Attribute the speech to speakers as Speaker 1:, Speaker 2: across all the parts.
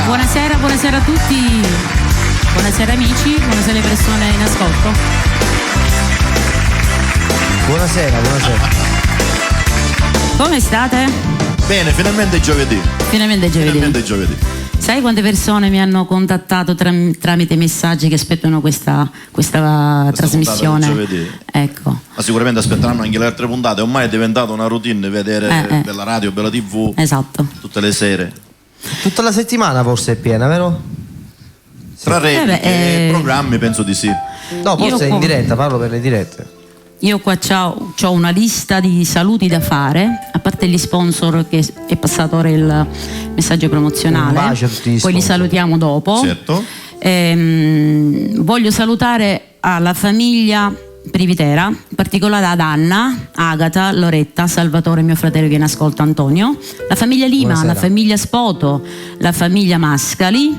Speaker 1: Buonasera a tutti, buonasera amici, buonasera alle persone in ascolto.
Speaker 2: Buonasera.
Speaker 1: Come state?
Speaker 3: Bene, finalmente è giovedì.
Speaker 1: Finalmente è giovedì. Sai quante persone mi hanno contattato tramite messaggi che aspettano questa trasmissione?
Speaker 3: Giovedì.
Speaker 1: Ecco.
Speaker 3: Ma sicuramente aspetteranno anche le altre puntate. Ormai è diventata una routine vedere Bella Radio, Bella TV.
Speaker 1: Esatto.
Speaker 3: Tutte le sere.
Speaker 2: Tutta la settimana forse è piena, vero?
Speaker 3: Tra repliche e programmi penso di sì.
Speaker 2: No, forse in diretta, parlo per le dirette.
Speaker 1: Io qua c'ho una lista di saluti da fare, a parte gli sponsor che è passato ora il messaggio promozionale.
Speaker 2: Un bacio a tutti gli
Speaker 1: poi li salutiamo dopo.
Speaker 3: Certo.
Speaker 1: Voglio salutare alla famiglia Privitera, in particolare ad Anna, Agata, Loretta, Salvatore, mio fratello che in ascolta, Antonio, la famiglia Lima,
Speaker 2: Buonasera.
Speaker 1: la famiglia Spoto, la famiglia Mascali,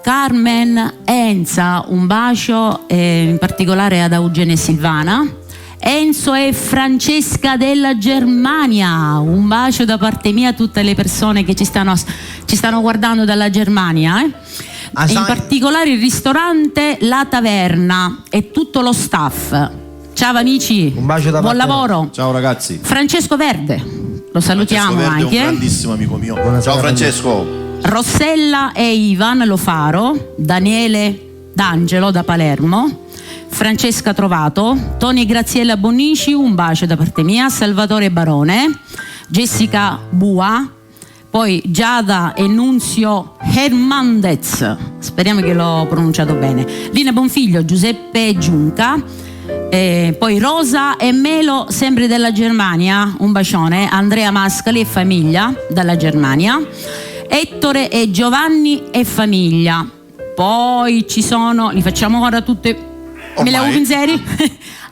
Speaker 1: Carmen, Enza, un bacio in particolare ad Eugenia e Silvana, Enzo e Francesca della Germania, un bacio da parte mia a tutte le persone che ci stanno guardando dalla Germania, e in particolare il ristorante La Taverna e tutto lo staff. Ciao amici,
Speaker 2: un bacio da
Speaker 1: buon
Speaker 2: parte
Speaker 1: lavoro.
Speaker 3: Ciao ragazzi.
Speaker 1: Francesco Verde, lo salutiamo.
Speaker 3: Francesco Verde
Speaker 1: anche.
Speaker 3: è un grandissimo amico mio.
Speaker 2: Buonasera.
Speaker 3: Ciao Francesco.
Speaker 1: Rossella e Ivan Lofaro, Daniele D'Angelo da Palermo, Francesca Trovato, Tony e Graziella Bonnici, un bacio da parte mia, Salvatore Barone, Jessica Bua, poi Giada e Nunzio Hernandez, speriamo che l'ho pronunciato bene, Lina Bonfiglio, Giuseppe Giunca, poi Rosa e Melo sempre della Germania, un bacione, Andrea Mascali e famiglia dalla Germania, Ettore e Giovanni e famiglia. Poi ci sono, li facciamo ora tutte, me le avevo in serie?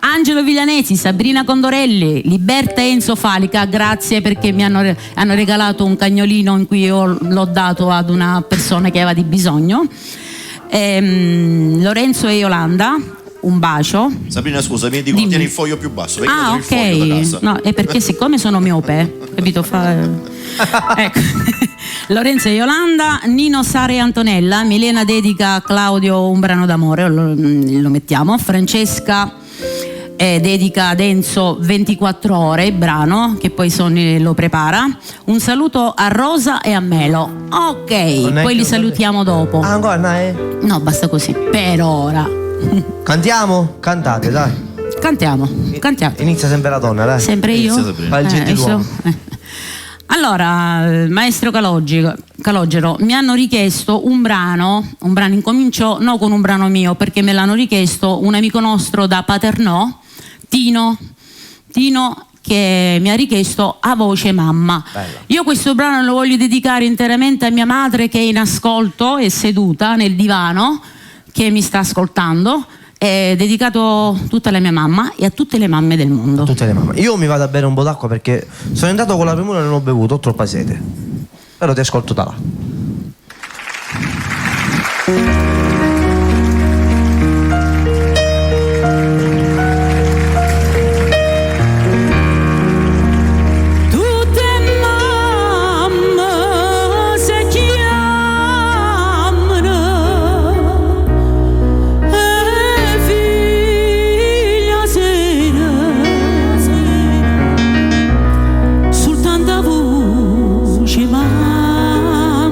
Speaker 1: Angelo Viglianesi, Sabrina Condorelli, Liberta e Enzo Falica, grazie perché mi hanno regalato un cagnolino in cui io l'ho dato ad una persona che aveva di bisogno. Lorenzo e Yolanda, un bacio.
Speaker 3: Sabrina, scusami, dico tieni il foglio più basso.
Speaker 1: Ah,
Speaker 3: il foglio da casa.
Speaker 1: No, è perché siccome sono miope, capito? Ecco. Lorenzo e Yolanda, Nino, Sara e Antonella, Milena dedica a Claudio un brano d'amore, lo mettiamo. Francesca dedica ad Enzo 24 ore, il brano che poi lo prepara. Un saluto a Rosa e a Melo. Ok, poi li salutiamo dopo.
Speaker 2: Ah, ancora
Speaker 1: no, basta così per ora.
Speaker 2: Cantiamo? Cantate, dai.
Speaker 1: Cantiamo.
Speaker 2: Inizia sempre la donna, dai.
Speaker 1: Sempre io?
Speaker 2: Fa il gentiluomo.
Speaker 1: Allora, maestro Calogero, mi hanno richiesto un brano, incomincio no con un brano mio, perché me l'hanno richiesto un amico nostro da Paternò, Tino, che mi ha richiesto A Voce Mamma.
Speaker 2: Bella.
Speaker 1: Io questo brano lo voglio dedicare interamente a mia madre che è in ascolto, è seduta nel divano, che mi sta ascoltando. È dedicato tutta alla mia mamma e a tutte le mamme del mondo.
Speaker 2: Tutte le mamme. Io mi vado a bere un po' d'acqua perché sono entrato con la premura e non ho bevuto, ho troppa sete. Però ti ascolto da là.
Speaker 4: Mamma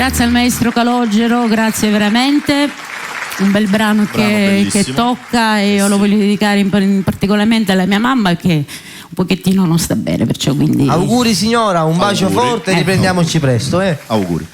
Speaker 1: Grazie al maestro Calogero, grazie veramente. Un bel brano che tocca, e io lo voglio dedicare particolarmente alla mia mamma, che un pochettino non sta bene, perciò quindi...
Speaker 2: Auguri signora, un bacio forte, riprendiamoci presto.
Speaker 3: Auguri.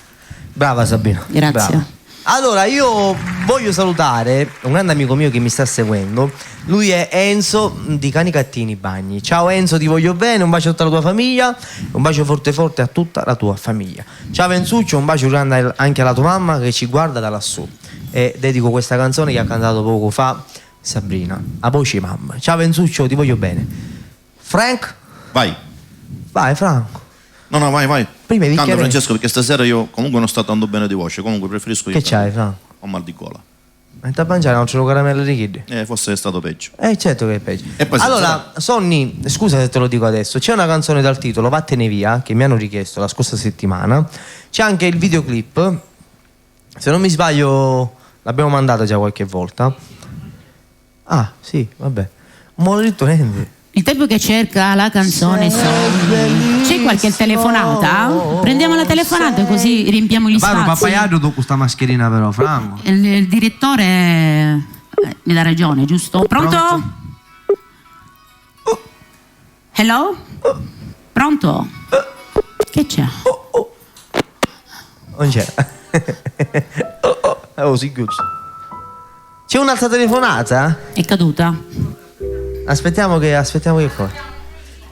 Speaker 2: Brava Sabrina.
Speaker 1: Grazie.
Speaker 2: Brava. Allora, io voglio salutare un grande amico mio che mi sta seguendo. Lui è Enzo di Canicattini Bagni. Ciao Enzo, ti voglio bene, un bacio a tutta la tua famiglia, un bacio forte forte a tutta la tua famiglia. Ciao Enzuccio, un bacio grande anche alla tua mamma che ci guarda da lassù. E dedico questa canzone che ha cantato poco fa Sabrina, a voce mamma. Ciao Enzuccio, ti voglio bene. Frank?
Speaker 3: Vai
Speaker 2: Franco.
Speaker 3: No, vai.
Speaker 2: Prima di
Speaker 3: Canta Francesco, perché stasera io comunque non sto andando bene di voce, comunque preferisco io.
Speaker 2: Che c'hai, Franco?
Speaker 3: Ho mal di gola.
Speaker 2: Ma da mangiare non c'è lo caramelle di kid?
Speaker 3: Forse è stato peggio.
Speaker 2: Certo che è peggio.
Speaker 3: Poi
Speaker 2: allora, Sonny, scusa se te lo dico adesso, c'è una canzone dal titolo Vattene via, che mi hanno richiesto la scorsa settimana. C'è anche il videoclip, se non mi sbaglio l'abbiamo mandato già qualche volta. Ah, sì, vabbè. Ma l'ho detto niente.
Speaker 1: Il tempo che cerca la canzone c'è qualche telefonata? Prendiamo la telefonata così riempiamo gli spazi.
Speaker 2: Parlo papaiaggio con questa mascherina però, Franco.
Speaker 1: Il direttore mi dà ragione, giusto? Pronto? Hello? Pronto? Che c'è?
Speaker 2: Non c'è. Sì, c'è un'altra telefonata?
Speaker 1: È caduta.
Speaker 2: Aspettiamo che cosa.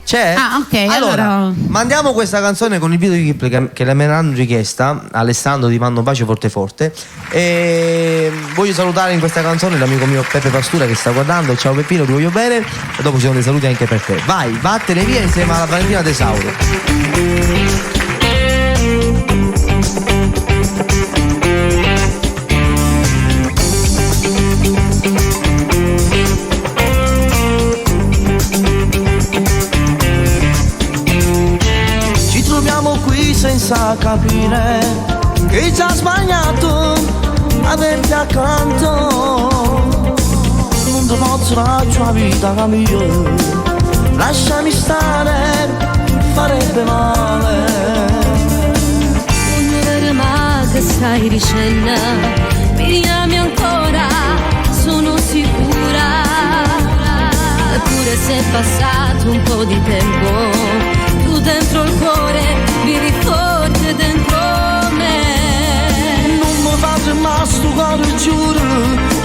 Speaker 2: C'è?
Speaker 1: Ah, ok.
Speaker 2: Allora, mandiamo questa canzone con il videoclip che me l'hanno richiesta. Alessandro, ti mando un bacio forte forte. E voglio salutare in questa canzone l'amico mio Peppe Pastura che sta guardando. Ciao Peppino, ti voglio bene. E dopo ci sono dei saluti anche per te. Vai, vattene via insieme alla Valentina Tesauro.
Speaker 4: Senza capire che ci ha sbagliato averti accanto, non ti posso dare la vita mia, lasciami stare, farebbe male.
Speaker 5: Non mai che stai dicendo, mi ami ancora, sono sicura, eppure se è passato un po' di tempo, tu dentro il cuore vivi forte dentro me.
Speaker 4: Non mi fate mai sto cuore, giuro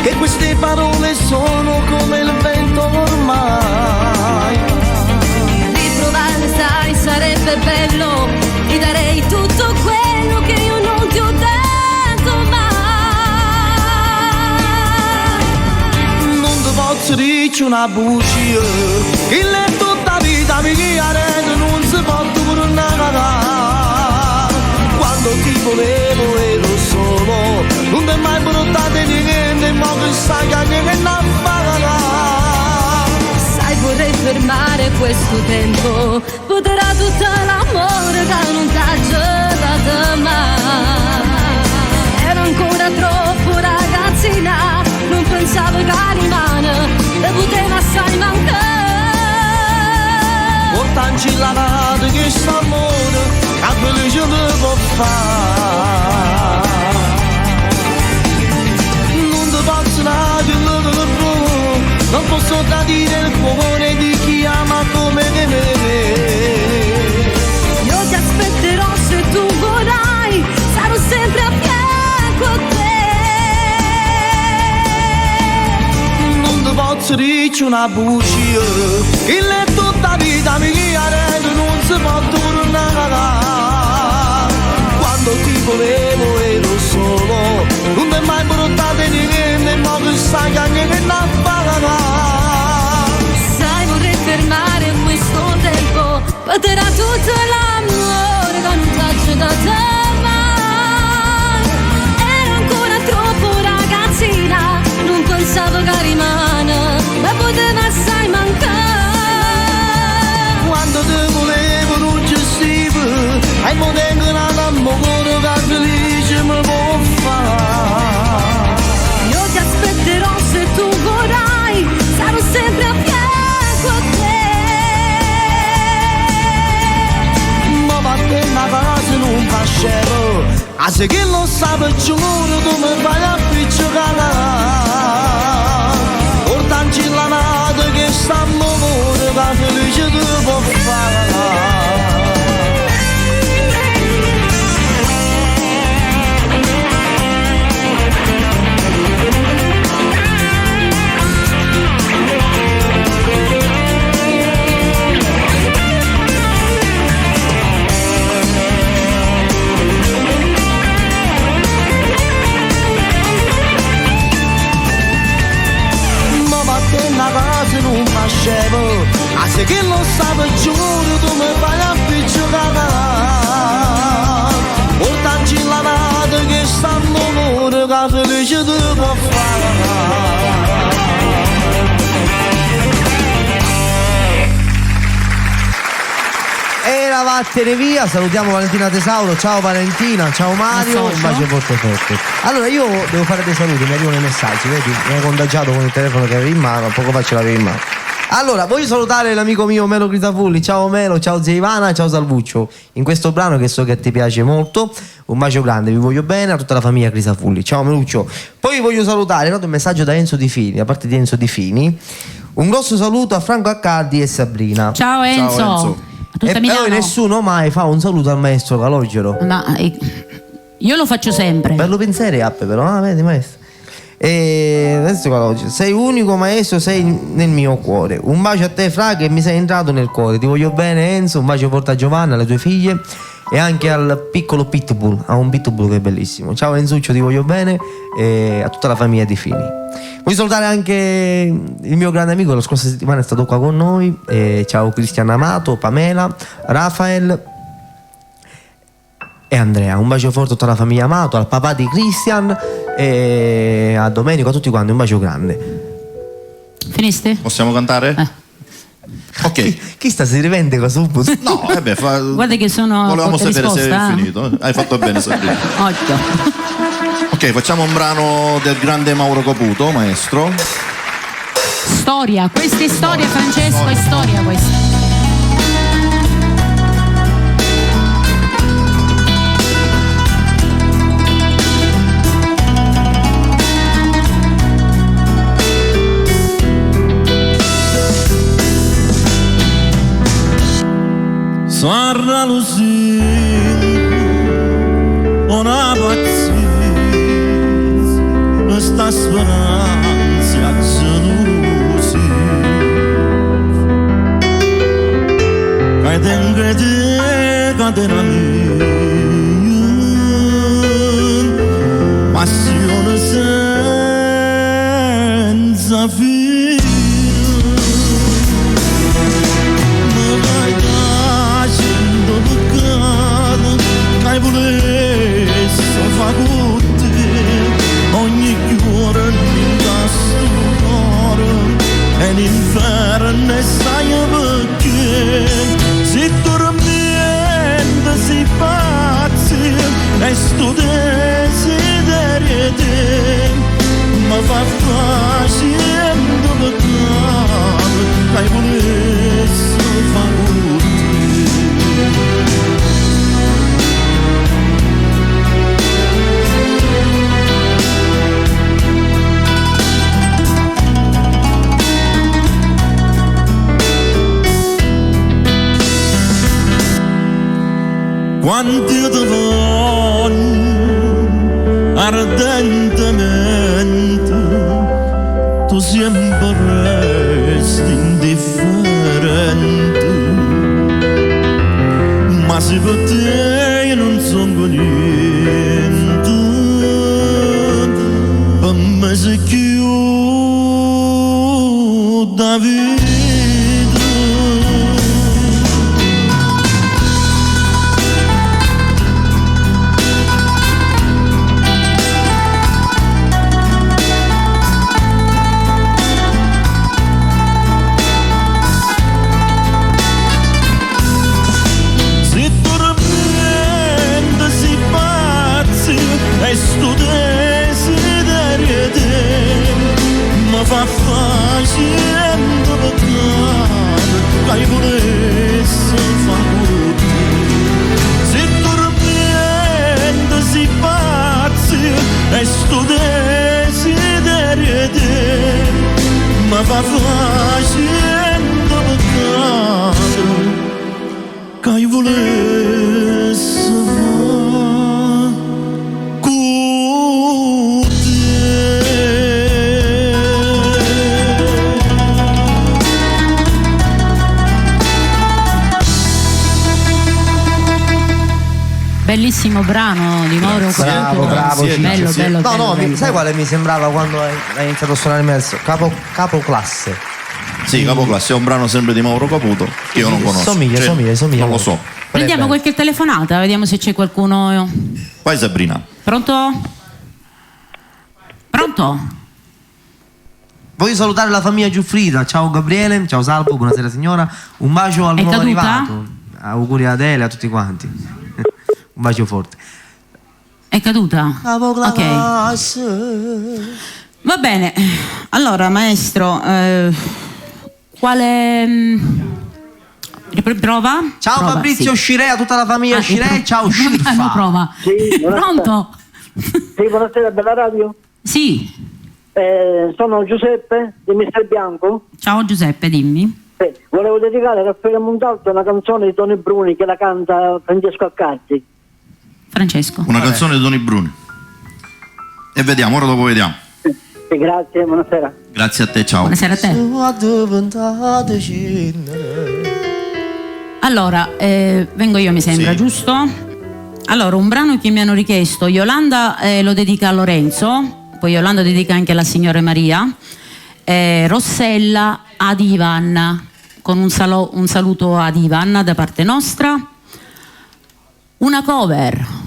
Speaker 4: che queste parole sono come il vento ormai.
Speaker 5: Riprovare sai sarebbe bello, ti darei tutto quello che io non ti ho dato mai.
Speaker 4: Non ti posso dire una bugia, il letto da vita mi chiarete non si può tornare. Quando ti volevo ero solo, non ti mai portate niente, ma che sai che non farà.
Speaker 5: Sai vorrei fermare questo tempo, potrà tutto l'amore che non t'ha giocato mai. Ero ancora troppo ragazzina, non pensavo che rimane, e poteva assai mancare.
Speaker 4: Tanti lavati che s'amore a felice mi può fare. Non ti posso dare non posso tradire il cuore di chi ama come me.
Speaker 5: Io ti aspetterò se tu vorrai, sarò sempre a fianco a te.
Speaker 4: Non ti posso dire una bugia, il letto da vita mi chiarete non si può tornare. Quando ti volevo ero solo, non mi hai mai portato niente, ma che sai che non farà.
Speaker 5: Sai vorrei fermare questo tempo, potrà tutto l'amore che non t'ha dato mai. Ero ancora troppo ragazzina, non pensavo che rimane, ma poteva assai mancare.
Speaker 4: Quando ti volevo non gestivo, e mo tengo un amore che felice mi può fare.
Speaker 5: Io ti aspetterò se tu vorrai, sarò sempre a fianco a te.
Speaker 4: Ma vattene a casa non facevo, a se che lo sa per giuro tu mi fai a picciocare. Portanci la nata che sta amore che felice tu può fare. Non facevo, a se che lo stavo giuro tu mi fai a picciocare. Portanci la nata che stanno amore che felice tu può fare.
Speaker 2: E la vattene via, salutiamo Valentina Tesauro, ciao Valentina, ciao Mario, un bacio forte forte. Allora io devo fare dei saluti, mi arrivano i messaggi, vedi? Mi hai contagiato con il telefono che avevi in mano, poco fa ce l'avevi in mano. Allora, voglio salutare l'amico mio Melo Crisafulli, ciao Melo, ciao zia Ivana, ciao Salvuccio. In questo brano che so che ti piace molto, un bacio grande, vi voglio bene a tutta la famiglia Crisafulli, ciao Meluccio. Poi voglio salutare, è un messaggio da Enzo Di Fini, da parte di Enzo Di Fini, un grosso saluto a Franco Accardi e Sabrina.
Speaker 1: Ciao Enzo.
Speaker 3: Ciao, Enzo.
Speaker 1: Tutta
Speaker 2: E
Speaker 1: Milano.
Speaker 2: poi nessuno mai fa un saluto al maestro Calogero.
Speaker 1: Ma io lo faccio sempre.
Speaker 2: Bello pensiero app però, vedi maestro. E adesso Calogero, sei unico maestro, sei nel mio cuore. Un bacio a te Fra che mi sei entrato nel cuore. Ti voglio bene Enzo, un bacio forte a Giovanna, alle tue figlie e anche al piccolo Pitbull, a un Pitbull che è bellissimo. Ciao Enzuccio, ti voglio bene e a tutta la famiglia Di Fini. Voglio salutare anche il mio grande amico, la scorsa settimana è stato qua con noi. Ciao Cristian Amato, Pamela, Rafael e Andrea. Un bacio forte a tutta la famiglia Amato, al papà di Cristian e a Domenico, a tutti quanti, un bacio grande.
Speaker 1: Finiste?
Speaker 3: Possiamo cantare? Ok.
Speaker 2: Chi sta si rivendica subito?
Speaker 3: No, vabbè,
Speaker 1: Guarda che sono
Speaker 3: volevamo
Speaker 1: cotta
Speaker 3: sapere se
Speaker 1: risposta,
Speaker 3: è finito. Hai fatto bene Sabrina.
Speaker 1: Occhio.
Speaker 3: Ok, facciamo un brano del grande Mauro Caputo, maestro.
Speaker 1: Storia, questa è storia, Francesco, è storia questa.
Speaker 4: Sarra Lucia, una pazzia, questa speranza gelosia, che tengo te catena mia, passione senza fine. Hai volesse fa con te ogni cuore in castore e l'inferno e sai perché si dormiente si pazzi e sto desiderio te ma fa facendo peccato hai volesse fa con te. Quando ti voglio ardentemente, tu sempre resti indifferente, ma se per te non sono niente, per me si chiude la vita. Sto desiderio te ma fa facendo peccato che hai volesse fa con te se dormiendo si fa
Speaker 3: sto desiderio te mi fa facendo peccato che io volessi fare con
Speaker 1: Bellissimo brano di Mauro
Speaker 2: Bravo, bravo.
Speaker 1: bello,
Speaker 3: sì.
Speaker 1: bello,
Speaker 2: No,
Speaker 1: bello,
Speaker 2: no,
Speaker 1: bello.
Speaker 2: sai quale mi sembrava quando hai iniziato a suonare messo? Capo classe.
Speaker 3: Sì, Capoclasse è un brano sempre di Mauro Caputo che io non conosco.
Speaker 2: Somiglia.
Speaker 3: Non lo so.
Speaker 1: Prendiamo qualche telefonata, vediamo se c'è qualcuno.
Speaker 3: Vai Sabrina.
Speaker 1: Pronto? Pronto?
Speaker 2: Voglio salutare la famiglia Giuffrida. Ciao Gabriele, ciao Salvo, buonasera signora. Un bacio al
Speaker 1: È
Speaker 2: nuovo
Speaker 1: caduta?
Speaker 2: arrivato. Auguri a Adele, a tutti quanti. Un bacio forte.
Speaker 1: È caduta? Ok. Va bene. Allora, maestro, quale prova?
Speaker 2: Ciao
Speaker 1: Prova,
Speaker 2: Fabrizio
Speaker 1: sì.
Speaker 2: Scirea, tutta la famiglia Scirea. Ciao Scirfa.
Speaker 1: No, prova.
Speaker 6: Sì, buonasera.
Speaker 1: Pronto?
Speaker 6: Sì, buonasera, bella radio.
Speaker 1: Sì.
Speaker 6: Sono Giuseppe di Mister Bianco.
Speaker 1: Ciao Giuseppe, dimmi.
Speaker 6: Volevo dedicare a Raffaele Montalto una canzone di Toni Bruni che la canta Francesco Accazzi.
Speaker 1: Francesco.
Speaker 3: Una canzone di Toni Bruni. E vediamo, ora dopo vediamo.
Speaker 6: Sì, grazie, buonasera.
Speaker 3: Grazie a te, ciao.
Speaker 1: Buonasera a te. Allora, vengo io, mi sembra,
Speaker 3: Sì.
Speaker 1: giusto? Allora, un brano che mi hanno richiesto, Yolanda lo dedica a Lorenzo, poi Yolanda dedica anche alla signora Maria, Rossella ad Ivan, con un saluto ad Ivan da parte nostra, una cover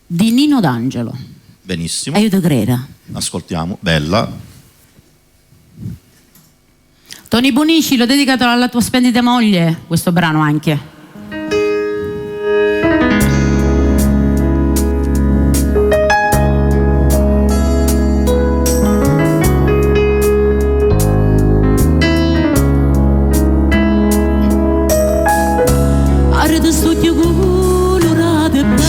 Speaker 1: di Nino D'Angelo,
Speaker 3: Benissimo.
Speaker 1: Aiuto Grera.
Speaker 3: Ascoltiamo. Bella.
Speaker 1: Toni Bonici, l'ho dedicato alla tua splendida moglie, questo brano anche. Arde studio colorate belle,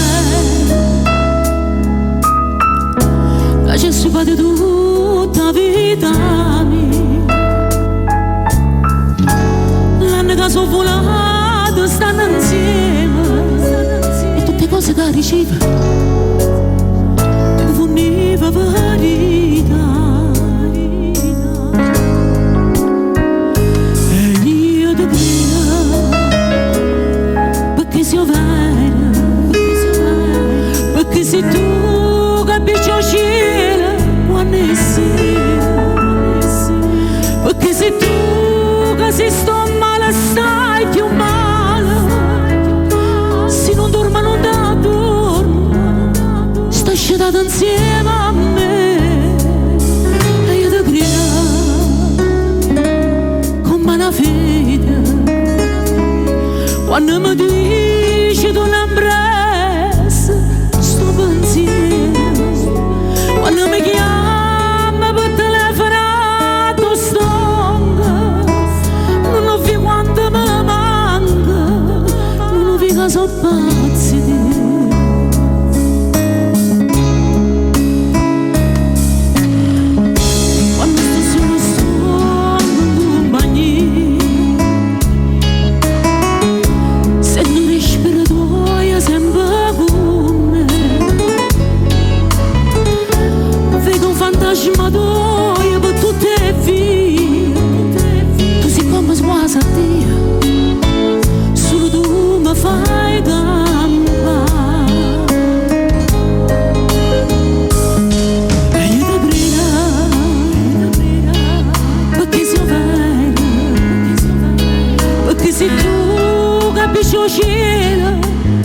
Speaker 1: che ci si fa di tutta la vita mia. L'anno che sono volato stanno insieme, e tutte cose che riceve mi forniva verità. E io ti prego, perché sei vera, perché sei tu che capisci il cielo quando è sera, perché sei tu che se sto male stai più male, se non dormo non da dormo, stai scedato insieme a me, e io ti prego come una fede, quando mi dici tu non presa sto pensiero, quando mi chiama per telefonato stonga, non ho visto quanto me manca, non ho visto che sono pazzi di te. Quando sto solo sto in compagnia, se non respiro tu sempre con me, vedo un fantasma tuo per tutte le vie, tu sei come sguasa a Dio, solo tu mi fai campare, e io ti prego, perché sei vera, perché sei tu che capisci il cielo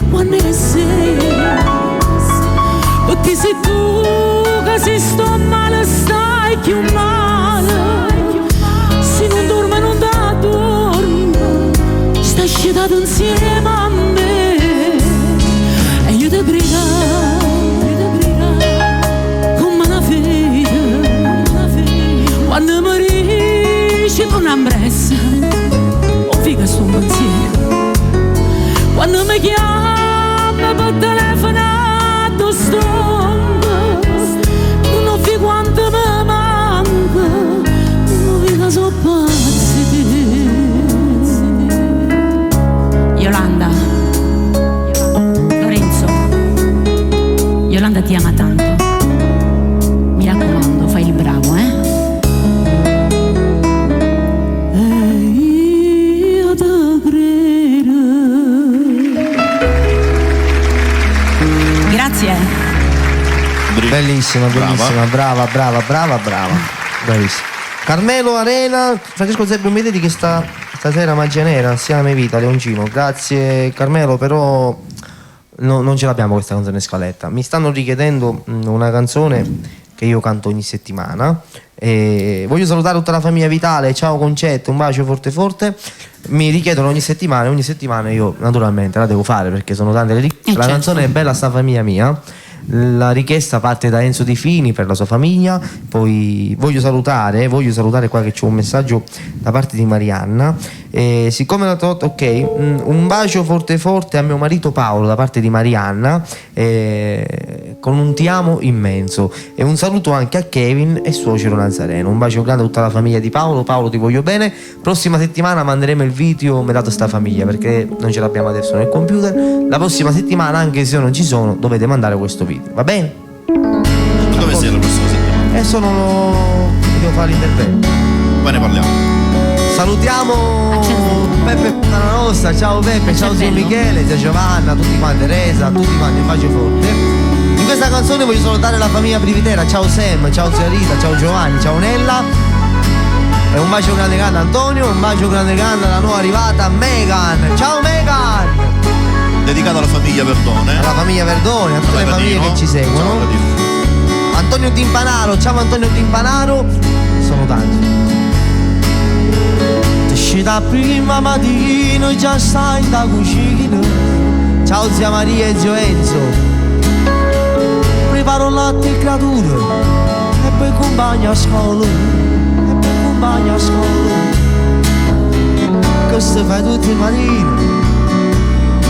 Speaker 1: quando è sera, perché sei tu che se sto male stai più male, se non dormo non da dormo, stai scedato insieme a me, e io ti prego come una fede, quando mi dici tu non presa, ho figa sto pensiero, quando mi chiama per telefonato stonga, non ho Yolanda, Lorenzo, Yolanda ti ama tanto. Mi raccomando, fai il bravo, eh? Grazie.
Speaker 2: Bellissima, bellissima, brava. Bravissima. Carmelo Arena, Francesco Zebbi, mi vedi che stasera Magia Nera, assieme vita, Leoncino. Grazie Carmelo, però non ce l'abbiamo questa canzone in scaletta. Mi stanno richiedendo una canzone che io canto ogni settimana. E voglio salutare tutta la famiglia Vitale, ciao Concetto, un bacio forte forte. Mi richiedono ogni settimana io naturalmente la devo fare perché sono tante le richieste. La canzone è Bella sta famiglia mia. La richiesta parte da Enzo Di Fini per la sua famiglia. Poi voglio salutare qua che c'è un messaggio da parte di Marianna. Siccome la ok, un bacio forte forte a mio marito Paolo da parte di Marianna, con un ti amo immenso, e un saluto anche a Kevin e suocero Nazareno. Un bacio grande a tutta la famiglia di Paolo. Paolo, ti voglio bene. Prossima settimana manderemo il video Metà sta famiglia perché non ce l'abbiamo adesso nel computer. La prossima settimana, anche se io non ci sono, dovete mandare questo video, va bene?
Speaker 3: Dove sei la prossima settimana?
Speaker 2: Devo fare l'intervento.
Speaker 3: Poi ne parliamo.
Speaker 2: Salutiamo Peppe Puttana Rossa, ciao Peppe, ciao zio Michele, zia Giovanna, tutti quanti, Teresa, tutti quanti, un bacio forte. In questa canzone voglio salutare la famiglia Privitera, ciao Sam, ciao zia Rita, ciao Giovanni, ciao Nella. E un bacio grande grande a Antonio, un bacio grande grande alla nuova arrivata Megan, ciao Megan!
Speaker 3: Dedicata alla famiglia Verdone.
Speaker 2: Alla famiglia Verdone, a tutte le famiglie che ci seguono. Antonio Timpanaro, ciao Antonio Timpanaro, sono tanti. Da prima mattina già stai in da cucina. Ciao zia Maria e zio Enzo. Preparo latte e creature e poi compagno a scuola. Che se fai tutte le mattine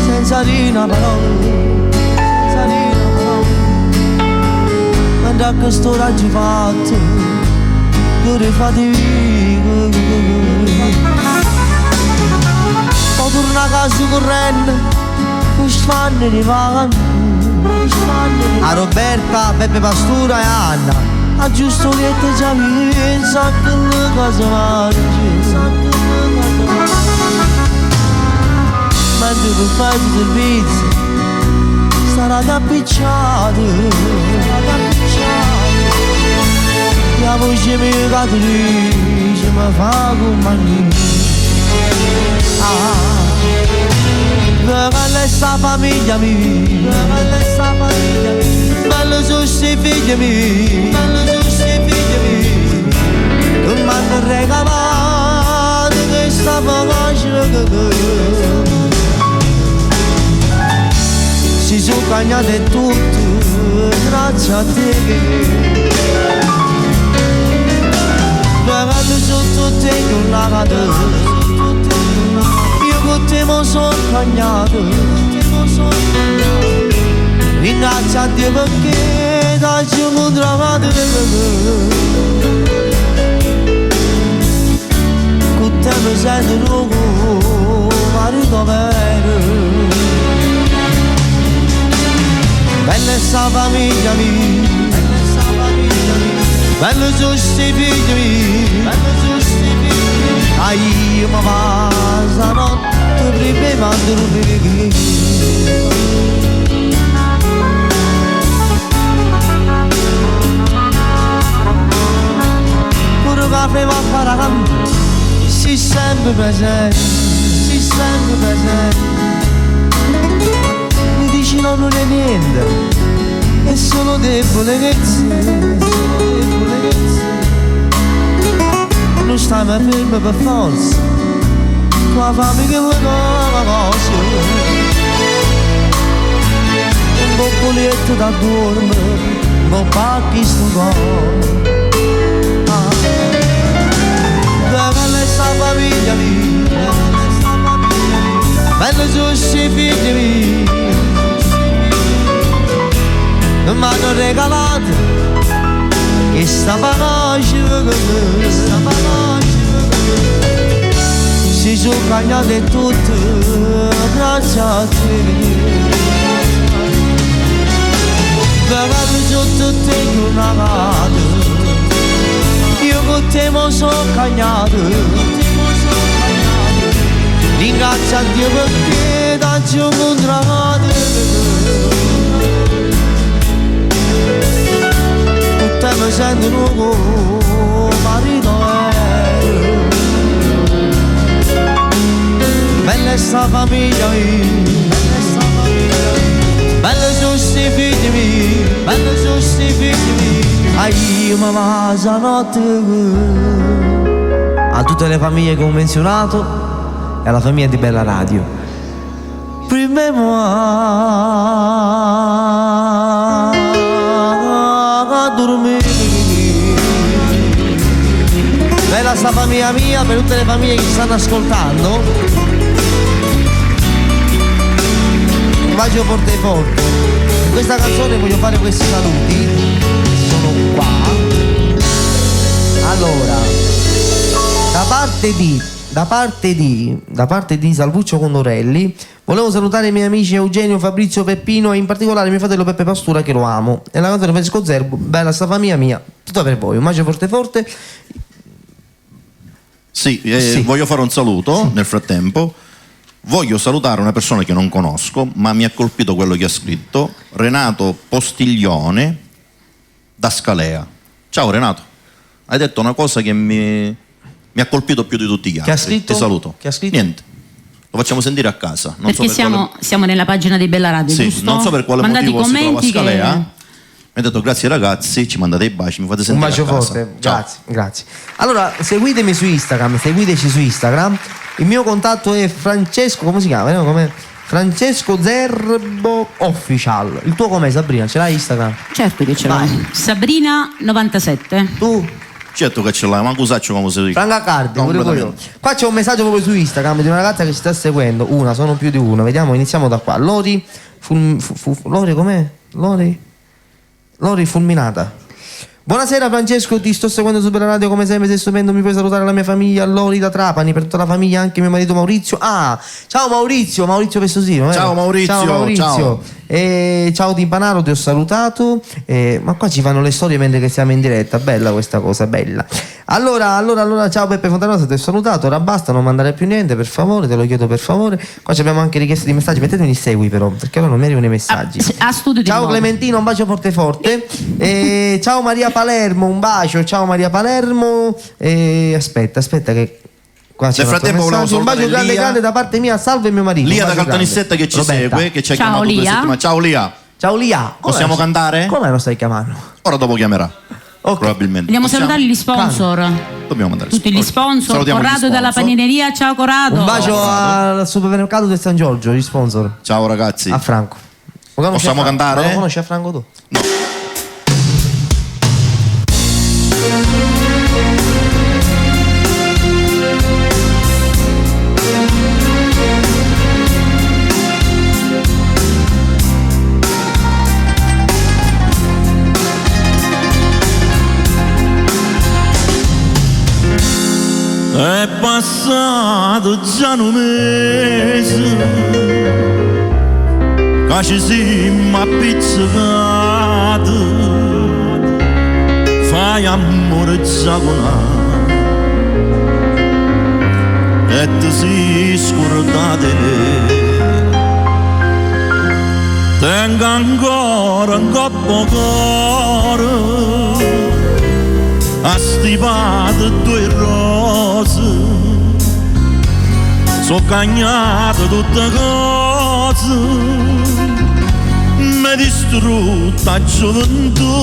Speaker 2: senza dire una parola. Mentre a quest'ora ci fatto tu rifatico. Torna a casa correndo, sfanne di vacanze. A Roberta, Peppe Pastura e Anna, a Giustolietta già pensa che le cose mangi. Mentre tu fai i servizi, saranno appicciati. La voce mia catrice mi fa compagnia. Bella sta famiglia mia, bello sono sti figli miei, che mi hanno regalato questa vacanza. Si sono cagnate tutte, grazie a te. Bello sono tutte incollate. Con te mi sono cagnato, ringrazio a Dio perché da giù mi trovate. Con te mi sento nuovo, marito vero. Bella sta famiglia mia, bello sono sti figli miei. Ai io mi passa notte prima e mando dormire. Pure caffè va a fare canto, si sempre presente. Mi dici no, non è niente, è solo debolezza. Non stai mai fermo per forza, tua famiglia che vuoi una cosa. Un boccoletto da dormire, non pacchi sto cuore. Bella sta famiglia mia, bella sono sti figli miei, mi hanno regalato questa pace.
Speaker 4: sono cagnate tutte grazie a te. Cagate sotto te una cagata, io con te mi sono cagnato. Ringrazio a Dio perché tanti ho incontrato. Tutte mi sentono come marito bella sta famiglia mia, bella sono sti figli miei, bella sono sti figli miei. Ai ma va stanotte. A tutte le famiglie che ho menzionato e alla famiglia di Bella Radio. Prima a dormire. Bella sta famiglia mia, per tutte le famiglie che ci stanno ascoltando. Un bacio forte forte. In questa canzone voglio fare questi saluti. Sono qua. Allora, da parte di Salvuccio Condorelli, volevo salutare i miei amici Eugenio, Fabrizio, Peppino e in particolare mio fratello Peppe Pastura che lo amo. E la canzone Francesco Zerbo, bella sta famiglia mia, tutta per voi. Un bacio forte forte.
Speaker 3: Sì, voglio fare un saluto nel frattempo. Voglio salutare una persona che non conosco, ma mi ha colpito quello che ha scritto, Renato Postiglione da Scalea. Ciao Renato, hai detto una cosa che mi ha colpito più di tutti gli altri.
Speaker 2: Che ha scritto?
Speaker 3: Ti saluto.
Speaker 2: Che ha scritto?
Speaker 3: Niente, lo facciamo sentire a casa. Non
Speaker 1: Perché
Speaker 3: so per
Speaker 1: siamo nella pagina di Bella Radio,
Speaker 3: sì,
Speaker 1: giusto?
Speaker 3: non so per quale
Speaker 1: Mandate
Speaker 3: motivo si trova a
Speaker 1: commenti
Speaker 3: Scalea.
Speaker 1: che...
Speaker 3: Mi ha detto grazie ragazzi, ci mandate i baci, mi fate
Speaker 2: Un
Speaker 3: sentire
Speaker 2: bacio
Speaker 3: a casa.
Speaker 2: forte,
Speaker 3: Ciao.
Speaker 2: grazie. Allora, seguitemi su Instagram, seguiteci su Instagram. Il mio contatto è Francesco, come si chiama? Come? Francesco Zerbo Official. Il tuo com'è, Sabrina? Ce l'hai Instagram?
Speaker 1: Certo che ce l'ho.
Speaker 2: Vai.
Speaker 1: Sabrina97.
Speaker 2: Tu?
Speaker 3: Certo che ce l'hai, ma cos'accio come si dice?
Speaker 2: Franca Cardi, pure io.
Speaker 3: Completamente.
Speaker 2: Qua c'è un messaggio proprio su Instagram di una ragazza che ci sta seguendo. Una, sono più di una. Vediamo, iniziamo da qua. Lori Lori com'è? Lori Fulminata. Buonasera Francesco, ti sto seguendo su Bella Radio come sempre, sei stupendo, mi puoi salutare la mia famiglia, Lori da Trapani, per tutta la famiglia, anche mio marito Maurizio. Ah, ciao Maurizio Pessosino.
Speaker 3: Ciao Maurizio,
Speaker 2: Ciao Maurizio.
Speaker 3: ciao.
Speaker 2: Ciao Timpanaro, ti ho salutato. Ma qua ci fanno le storie mentre che siamo in diretta, bella questa cosa, bella. Allora, ciao Peppe Fontanosa, ti ho salutato, ora basta, non mandare più niente, per favore, te lo chiedo per favore. Qua abbiamo anche richieste di messaggi, mettetemi in segui però, perché ora non mi arrivano i messaggi.
Speaker 1: A studio di
Speaker 2: Ciao
Speaker 1: nuovo.
Speaker 2: Clementino, un bacio forte forte. Ciao Maria Palermo, un bacio, ciao Maria Palermo. Aspetta che qua c'è
Speaker 3: Nel
Speaker 2: un altro
Speaker 3: frattempo volevo
Speaker 2: messaggio. Un bacio
Speaker 3: salutare
Speaker 2: grande
Speaker 3: Lia.
Speaker 2: grande da parte mia, salve mio marito.
Speaker 3: Lia
Speaker 2: Un
Speaker 3: da
Speaker 2: bacio
Speaker 3: Caltanissetta
Speaker 2: grande.
Speaker 3: che ci
Speaker 2: Roberta.
Speaker 3: segue, che ci ha
Speaker 1: Ciao,
Speaker 3: chiamato 2
Speaker 1: Lia.
Speaker 3: settimane. Ciao Lia.
Speaker 2: Ciao Lia.
Speaker 3: Possiamo cantare?
Speaker 2: Come lo stai chiamando?
Speaker 3: Ora dopo chiamerà.
Speaker 2: Ok.
Speaker 3: Probabilmente.
Speaker 1: Vogliamo
Speaker 3: Possiamo?
Speaker 1: salutare gli sponsor.
Speaker 3: Dobbiamo mandare
Speaker 1: Tutti gli sponsor.
Speaker 3: Salutiamo gli
Speaker 1: Corrado dalla
Speaker 3: sponsor.
Speaker 1: panineria, ciao Corrado.
Speaker 2: Un bacio al supermercato del San Giorgio, gli sponsor.
Speaker 3: Ciao ragazzi.
Speaker 2: A Franco. Lo conosci
Speaker 3: Possiamo
Speaker 2: a Franco?
Speaker 3: cantare?
Speaker 2: Ma lo conosci a Franco tu?
Speaker 4: È passato già un mese che ci siamo appizzicati, fai amore già con e ti si scordate. Tengo ancora un coppo cuore ha stipato 2 rose, so cagnate tutte cose, mi distrutta gioventù.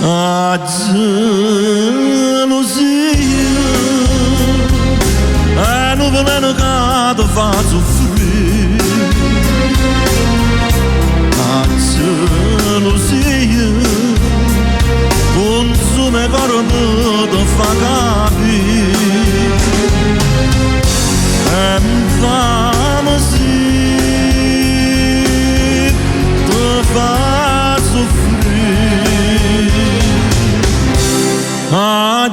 Speaker 4: A gelosia è un veleno che ti fa soffrire. A gelosia consuma corpo ti fa capire e infame sì ti fa soffrire. A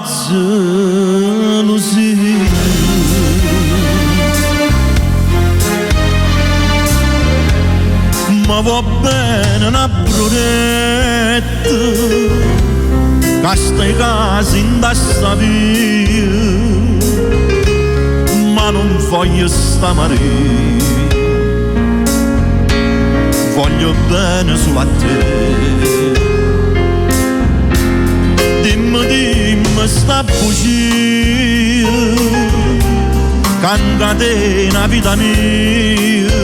Speaker 3: Ma va bene una brunetta che stai casi in testa via, ma non voglio sta Maria, voglio bene solo a te. Dimmi sta bugia che incatena vita mia,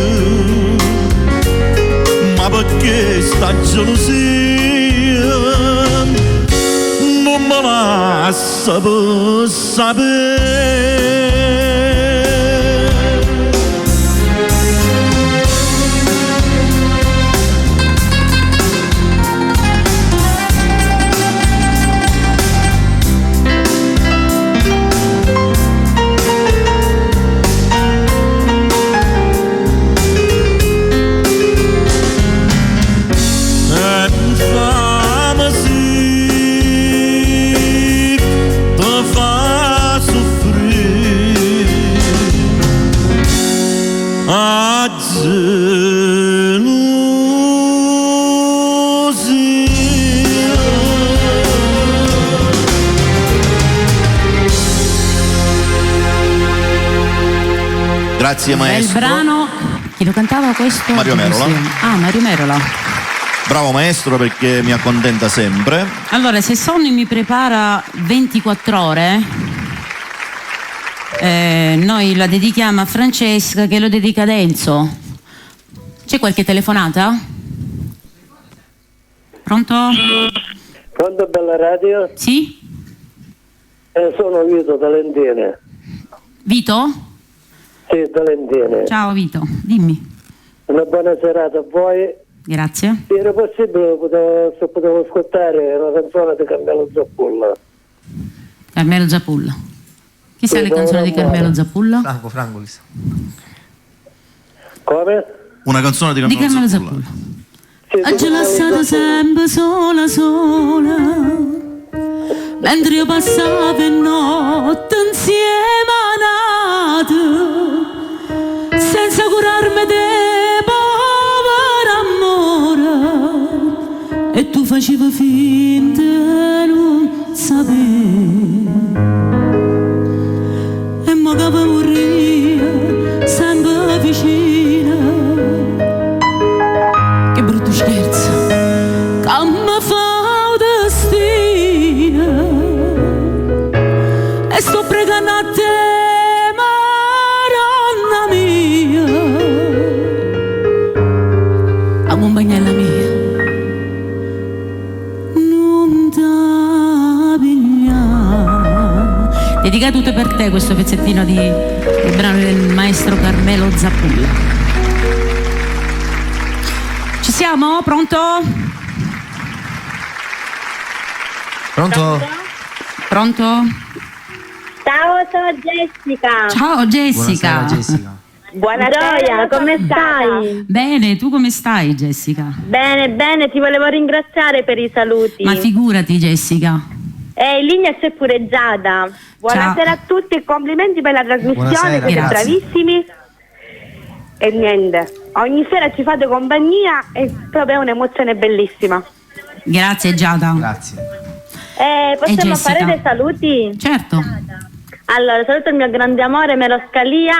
Speaker 3: ma perché sta gelosia non me la sapevo sapere. Grazie maestro.
Speaker 1: Bel brano. Chi lo cantava questo?
Speaker 3: Mario Merola.
Speaker 1: Ah, Mario Merola.
Speaker 3: Bravo maestro, perché mi accontenta sempre.
Speaker 1: Allora, se Sonny mi prepara 24 ore, noi la dedichiamo a Francesca, che lo dedica ad Enzo. C'è qualche telefonata? Pronto?
Speaker 6: Pronto, Bella Radio?
Speaker 1: Sì?
Speaker 6: Sono Vito Talentine.
Speaker 1: Vito?
Speaker 6: Sì, Talentine.
Speaker 1: Ciao Vito, dimmi.
Speaker 6: Una buona serata a voi.
Speaker 1: Grazie.
Speaker 6: Se era possibile se potevo ascoltare una canzone di Carmelo Zappulla.
Speaker 1: Carmelo Zappulla. Chi sa le canzoni di Carmelo Zappulla?
Speaker 2: Frangolis.
Speaker 6: Come?
Speaker 3: Una canzone di
Speaker 1: Di
Speaker 3: Carmelo
Speaker 1: Carmelo
Speaker 3: Zappulla.
Speaker 1: Zappulla. Oggi l'ho stata sempre sola sola, mentre io passavo in notte insieme a Nata, senza curarmi di povero amore, e tu facevi finta di non sapere, e mo che per morire sempre vicina. Che brutto scherzo che mi fa destino, e sto pregando a te, Madonna mia, a compagnella mia, non t'abbigliare. Dedicato tutto per te questo pezzettino di brano del maestro Carmelo Zappulla. Ci siamo? Pronto?
Speaker 2: Pronto?
Speaker 1: Pronto?
Speaker 7: Ciao, sono Jessica.
Speaker 1: Ciao Jessica.
Speaker 2: Buonasera Jessica.
Speaker 7: Buonasera, come stai?
Speaker 1: Bene, tu come stai Jessica?
Speaker 7: Bene, bene, ti volevo ringraziare per i saluti.
Speaker 1: Ma figurati Jessica.
Speaker 7: In linea c'è pure Giada. Buonasera a tutti e complimenti per la trasmissione,
Speaker 2: Buonasera,
Speaker 7: siete
Speaker 1: grazie.
Speaker 7: bravissimi. E niente, ogni sera ci fate compagnia e proprio è un'emozione bellissima.
Speaker 1: Grazie Giada.
Speaker 2: Grazie.
Speaker 7: Possiamo
Speaker 1: Jessica.
Speaker 7: fare dei saluti?
Speaker 1: Certo.
Speaker 7: Allora, saluto il mio grande amore Melo Scalia,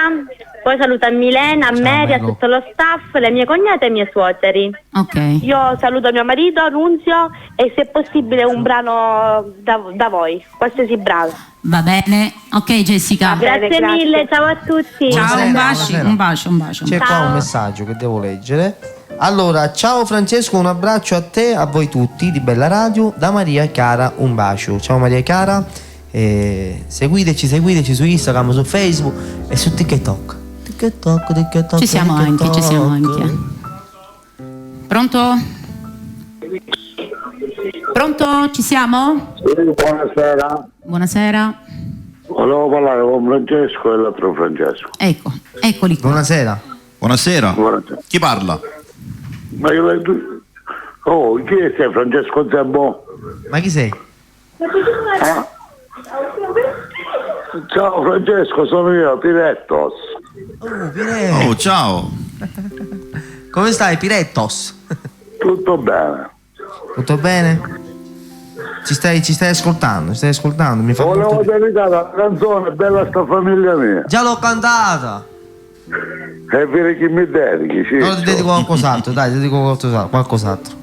Speaker 7: poi saluto a Milena, a Mary, a
Speaker 2: Melo.
Speaker 7: tutto lo staff, le mie cognate e i miei suoceri.
Speaker 1: Ok.
Speaker 7: Io saluto mio marito Nunzio e se possibile un brano da voi, qualsiasi brano.
Speaker 1: Va bene. Ok Jessica.
Speaker 7: Grazie,
Speaker 6: grazie.
Speaker 7: mille, ciao a tutti.
Speaker 1: Ciao,
Speaker 2: Buonasera,
Speaker 1: un bacio,
Speaker 2: buonasera.
Speaker 1: un bacio, un bacio.
Speaker 2: C'è qua
Speaker 7: Ciao.
Speaker 2: un messaggio che devo leggere. Allora, ciao Francesco, un abbraccio a te, a voi tutti di Bella Radio, da Maria Chiara, un bacio. Ciao Maria Chiara, seguiteci su Instagram, su Facebook e su TikTok. TikTok.
Speaker 1: Ci siamo anche, ci siamo anche. Pronto? Pronto? Ci siamo?
Speaker 6: Buonasera.
Speaker 1: Buonasera.
Speaker 6: Volevo parlare con Francesco e l'altro Francesco.
Speaker 1: Ecco, eccoli qua.
Speaker 2: Buonasera.
Speaker 3: Buonasera.
Speaker 6: Buonasera.
Speaker 3: Chi parla?
Speaker 6: Ma io chi è Francesco Zabbo?
Speaker 2: Ma chi sei?
Speaker 8: Ciao Francesco, sono io, Pirettos.
Speaker 2: Pirettos.
Speaker 3: Oh, ciao.
Speaker 2: Come stai, Pirettos?
Speaker 8: Tutto bene.
Speaker 4: Tutto bene? Ci stai ascoltando, mi fa
Speaker 8: Volevo
Speaker 4: molto...
Speaker 8: dedicare la canzone Bella sta famiglia mia.
Speaker 2: Già l'ho cantata.
Speaker 8: E vedi chi mi dedichi, sì.
Speaker 4: No, ti dedico qualcos'altro, dai, ti dedico qualcos'altro.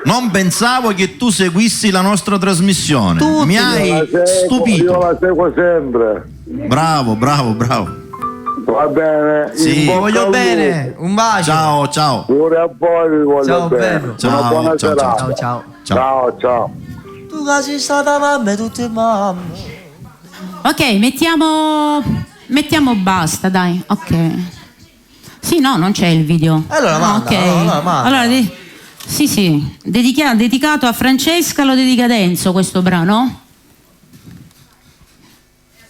Speaker 3: Non pensavo che tu seguissi la nostra trasmissione.
Speaker 2: Tutti.
Speaker 3: Mi hai
Speaker 8: Io
Speaker 3: stupito.
Speaker 8: la seguo sempre.
Speaker 3: Bravo.
Speaker 8: Va bene.
Speaker 3: Sì.
Speaker 8: in
Speaker 2: Ti
Speaker 8: bocca
Speaker 2: voglio
Speaker 8: al
Speaker 2: bene,
Speaker 8: lupo.
Speaker 2: un bacio.
Speaker 3: Ciao.
Speaker 8: Pure a voi vi voglio
Speaker 2: Ciao,
Speaker 8: bene.
Speaker 2: bello.
Speaker 8: Una buona
Speaker 3: Ciao,
Speaker 8: serata.
Speaker 2: Ciao.
Speaker 8: Ciao.
Speaker 2: Tu che sei stata mamma, tutte mamme.
Speaker 1: Ok, mettiamo basta, dai. Ok. Sì, no, non c'è il video.
Speaker 2: Allora manda,
Speaker 1: ok.
Speaker 2: allora manda.
Speaker 1: Allora, sì. Dedicato a Francesca, lo dedica ad Enzo questo brano?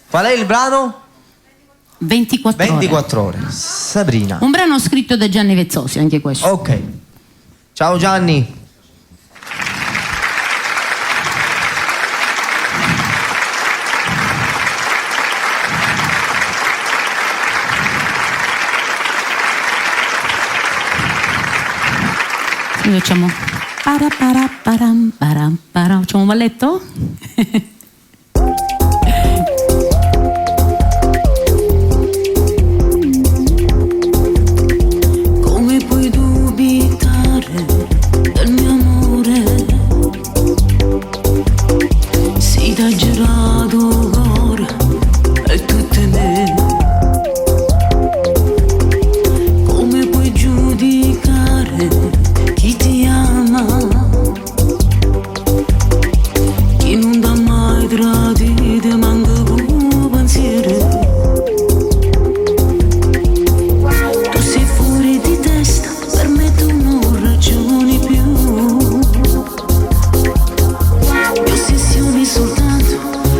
Speaker 2: Qual è il brano?
Speaker 1: 24 ore.
Speaker 2: 24 ore. Sabrina.
Speaker 1: Un brano scritto da Gianni Vezzosi, anche questo.
Speaker 2: Ok. Ciao Gianni.
Speaker 1: Noi facciamo para. Facciamo un balletto?
Speaker 5: Come puoi dubitare del mio amore? Si t'ha girato ora e tutte me. Come puoi giudicare chi ti ama? Chi non t'ha mai tradito, manca un pensiero. Tu sei fuori di testa, per me tu non ragioni più. Le ossessioni soltanto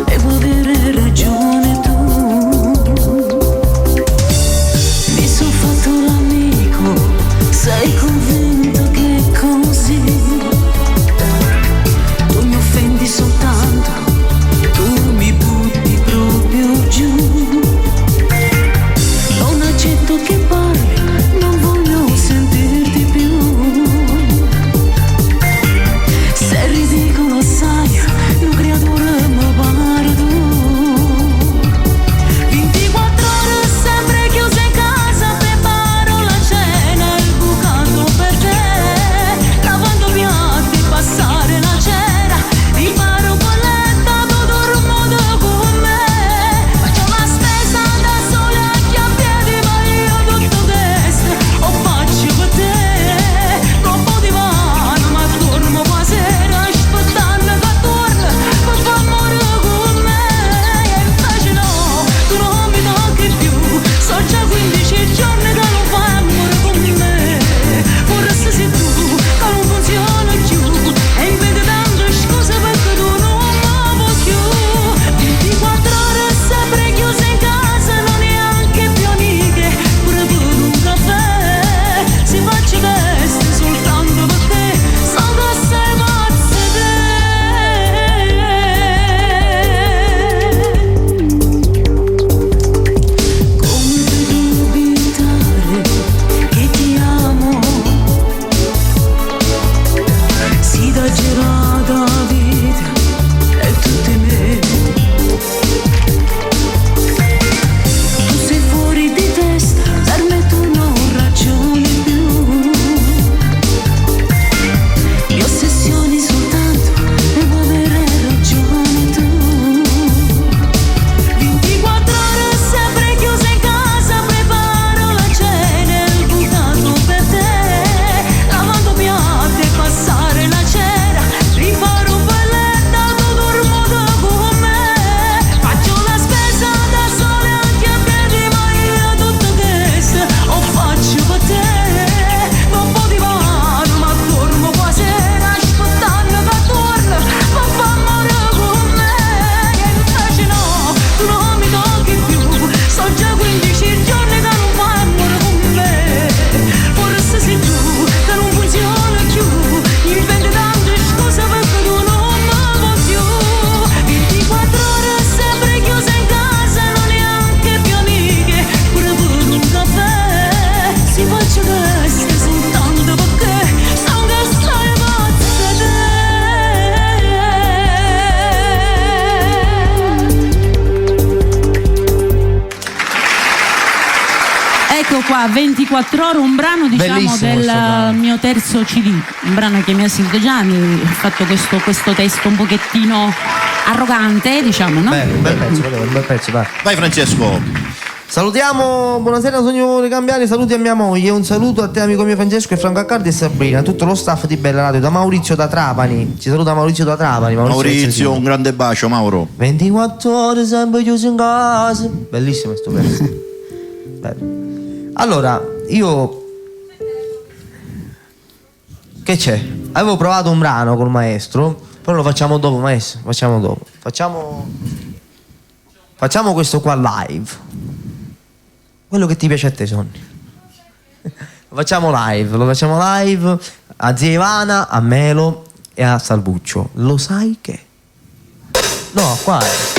Speaker 5: e vuoi avere ragione tu. Mi son fatto l'amico, sei convinto che è così. Tu mi offendi soltanto, tu mi butti proprio giù.
Speaker 1: qua, 24 ore, un brano diciamo
Speaker 2: Bellissimo
Speaker 1: del
Speaker 2: questo brano.
Speaker 1: mio terzo CD, un brano che mi ha scritto Gianni, ho fatto questo testo un pochettino arrogante, diciamo, no?
Speaker 2: Beh, un bel pezzo, dai.
Speaker 3: Vai Francesco.
Speaker 4: Salutiamo, buonasera Sogno Recambiani, saluti a mia moglie, un saluto a te amico mio Francesco e Franco Accardi e Sabrina, tutto lo staff di Bella Radio, da Maurizio da Trapani, ci saluta Maurizio da Trapani.
Speaker 3: Maurizio, un grande bacio, Mauro.
Speaker 4: 24 ore sempre chiuso in casa. Bellissimo questo pezzo. Bello. Allora, io che c'è? Avevo provato un brano col maestro, però lo facciamo dopo, maestro, facciamo dopo. Facciamo questo qua live. Quello che ti piace a te, Sonny. Lo facciamo live a zia Ivana, a Melo e a Salvuccio. Lo sai che? No, qua è.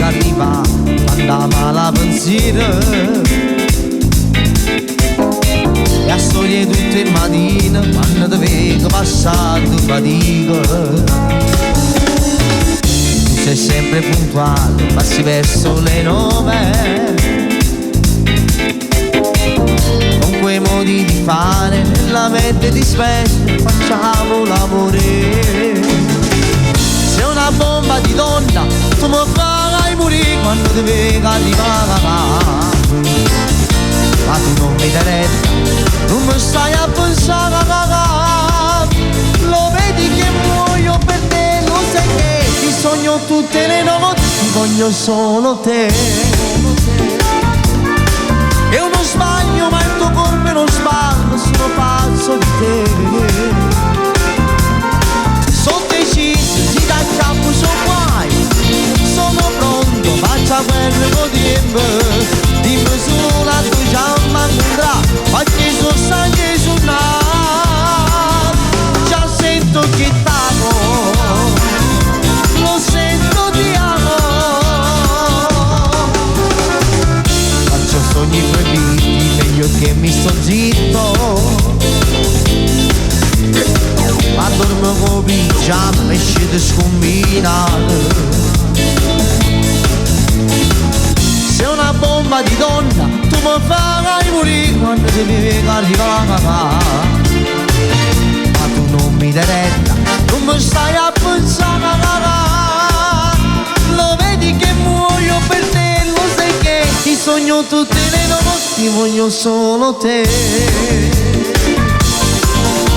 Speaker 4: Arriva quando mala pensiero e a storie tutte in mattina quando ti vedo passare fatica. Tu sei sempre puntuale, passi verso le 9 con quei modi di fare e la mente ti spezza, facciamo l'amore. Sei una bomba di donna, tu mi farai morire quando ti vedo arrivare. Ma tu non mi dai retta, tu mi stai a pensare. Lo vedi che muoio per te, lo sai che ti sogno tutte le notti, voglio solo te. È uno sbaglio ma il tuo corpo è uno sbaglio, sono pazzo di te. Sono deciso, si dà il capo, sono guai. Sono pronto, faccia quello con tempo. Dimmi solo a tu già mandrà, ma che so sa che sono. Già sento che t'amo, lo sento ti amo. Faccio sogni proibiti, meglio che mi sto zitto. Ma dormo con pigiama e scende scombinato. Sei una bomba di donna, tu mi farai morire quando ti devi arrivare. Ma tu non mi dai retta, non mi stai a pensare. Lo vedi che muoio per te, lo sai che ti sogno tutte le notti, voglio solo te.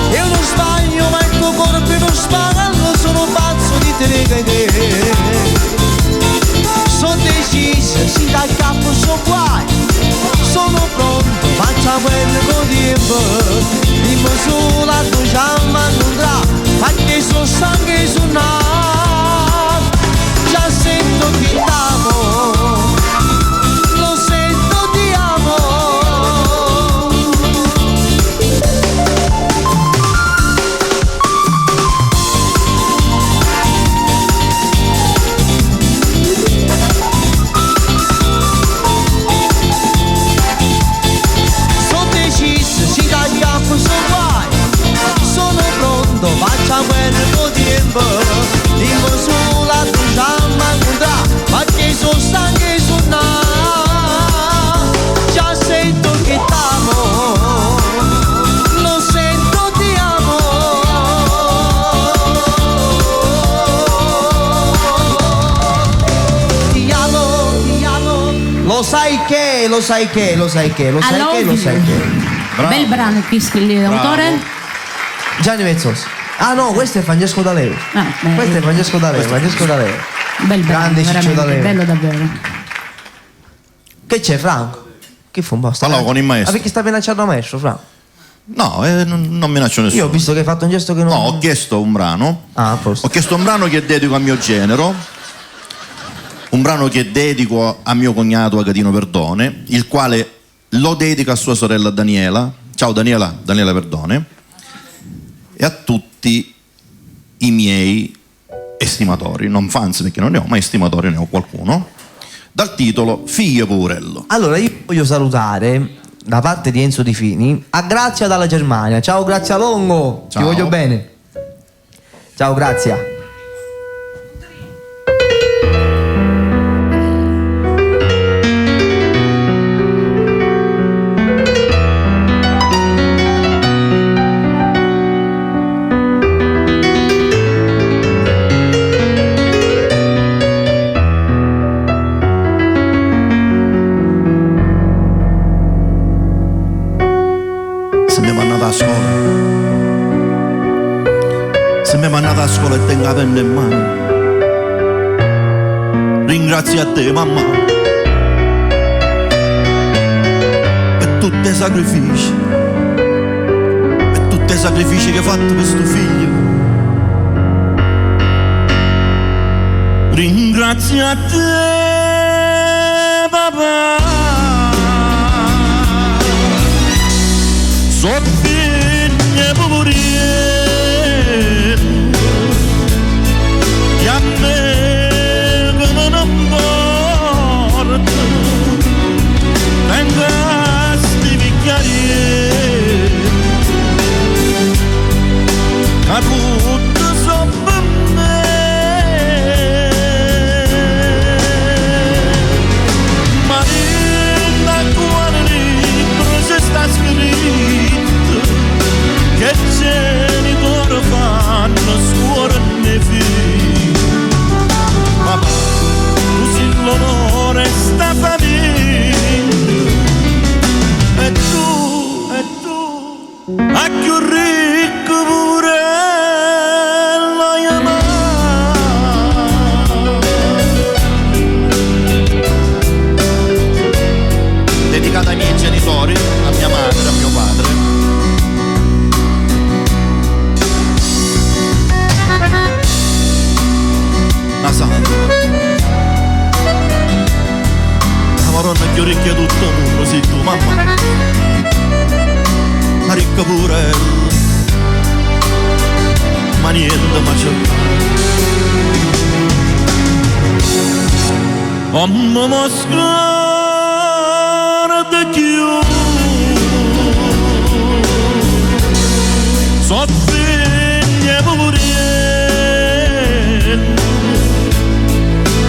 Speaker 4: È uno sbaglio ma il tuo corpo è uno sbaglio, sono pazzo di te. Sono deciso, si dà il capo, sono guai. Sono pronto, faccia quello con tempo. Dimmi solo a tu già mandrà, ma che so sangue su nato. Già sento che t'amo, lo sento ti amo. Faccia quello tempo, dimmi solo a tu già mandrà, ma che so sangue su già sento che t'amo, lo sento ti amo. Ti amo, lo sai che, lo sai che, lo sai che, lo sai che, lo sai che.
Speaker 3: Bravo.
Speaker 1: Bel brano, qui l'autore.
Speaker 4: Gianni Vezzosi. Ah no, questo è Francesco D'Aleo. Questo è Francesco D'Aleo, Francesco D'Aleo.
Speaker 1: Bel brano,
Speaker 4: Grande Ciccio
Speaker 1: veramente,
Speaker 4: D'Aleo.
Speaker 1: bello davvero.
Speaker 4: Che c'è, Franco? Che fu un po'?
Speaker 3: Parlavo con il maestro.
Speaker 4: Ma perché sta minacciando il maestro, Franco?
Speaker 3: No, non minaccio nessuno.
Speaker 4: Io ho visto che hai fatto un gesto che non...
Speaker 3: No, ho chiesto un brano.
Speaker 4: Ah, a posto.
Speaker 3: Ho chiesto un brano che dedico al mio genero, un brano che dedico a mio cognato Agatino Verdone, il quale lo dedica a sua sorella Daniela. Ciao Daniela, Daniela Verdone. e a tutti i miei estimatori, non fans perché non ne ho, ma estimatori ne ho qualcuno, dal titolo Figlie Purello.
Speaker 4: Allora io voglio salutare da parte di Enzo Di Fini a Grazia dalla Germania. Ciao Grazia Longo,
Speaker 3: Ciao.
Speaker 4: ti voglio bene. Ciao Grazia.
Speaker 3: Se mi vanno a scuola, se mi vanno a scuola e tengo la penna in mano, ringrazio a te mamma per tutti i sacrifici, che hai fatto per sto figlio. Ringrazio a te papà, so figlie purello, che a me come non porta, venga sti picchiarieri, a tutto so per me, ma da quale libro si sta scritto che genitori fanno scuola nei figli. Papà, tu sei l'onore sta famiglia, e tu, a più ricco purello chiamare. Dedicata ai miei genitori, a mia madre, a mio padre. La santa, la maronna più ricca di tutto il mondo, sei tu mamma, la ricca purella, ma niente ma c'è. Mamma mascara di chiù, so figlie purello,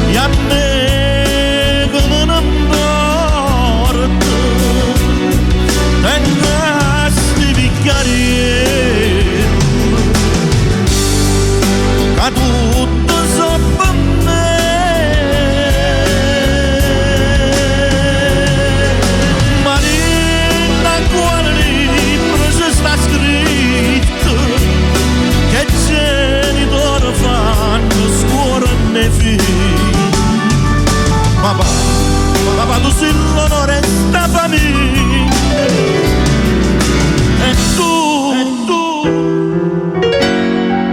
Speaker 3: e a me come non porta, venga sti picchiarieri, a tutto so per me, ma da quale libro ci sta scritto che genitori fanno scuola nei figli. Papà, tu sei l'onore sta famiglia, e tu,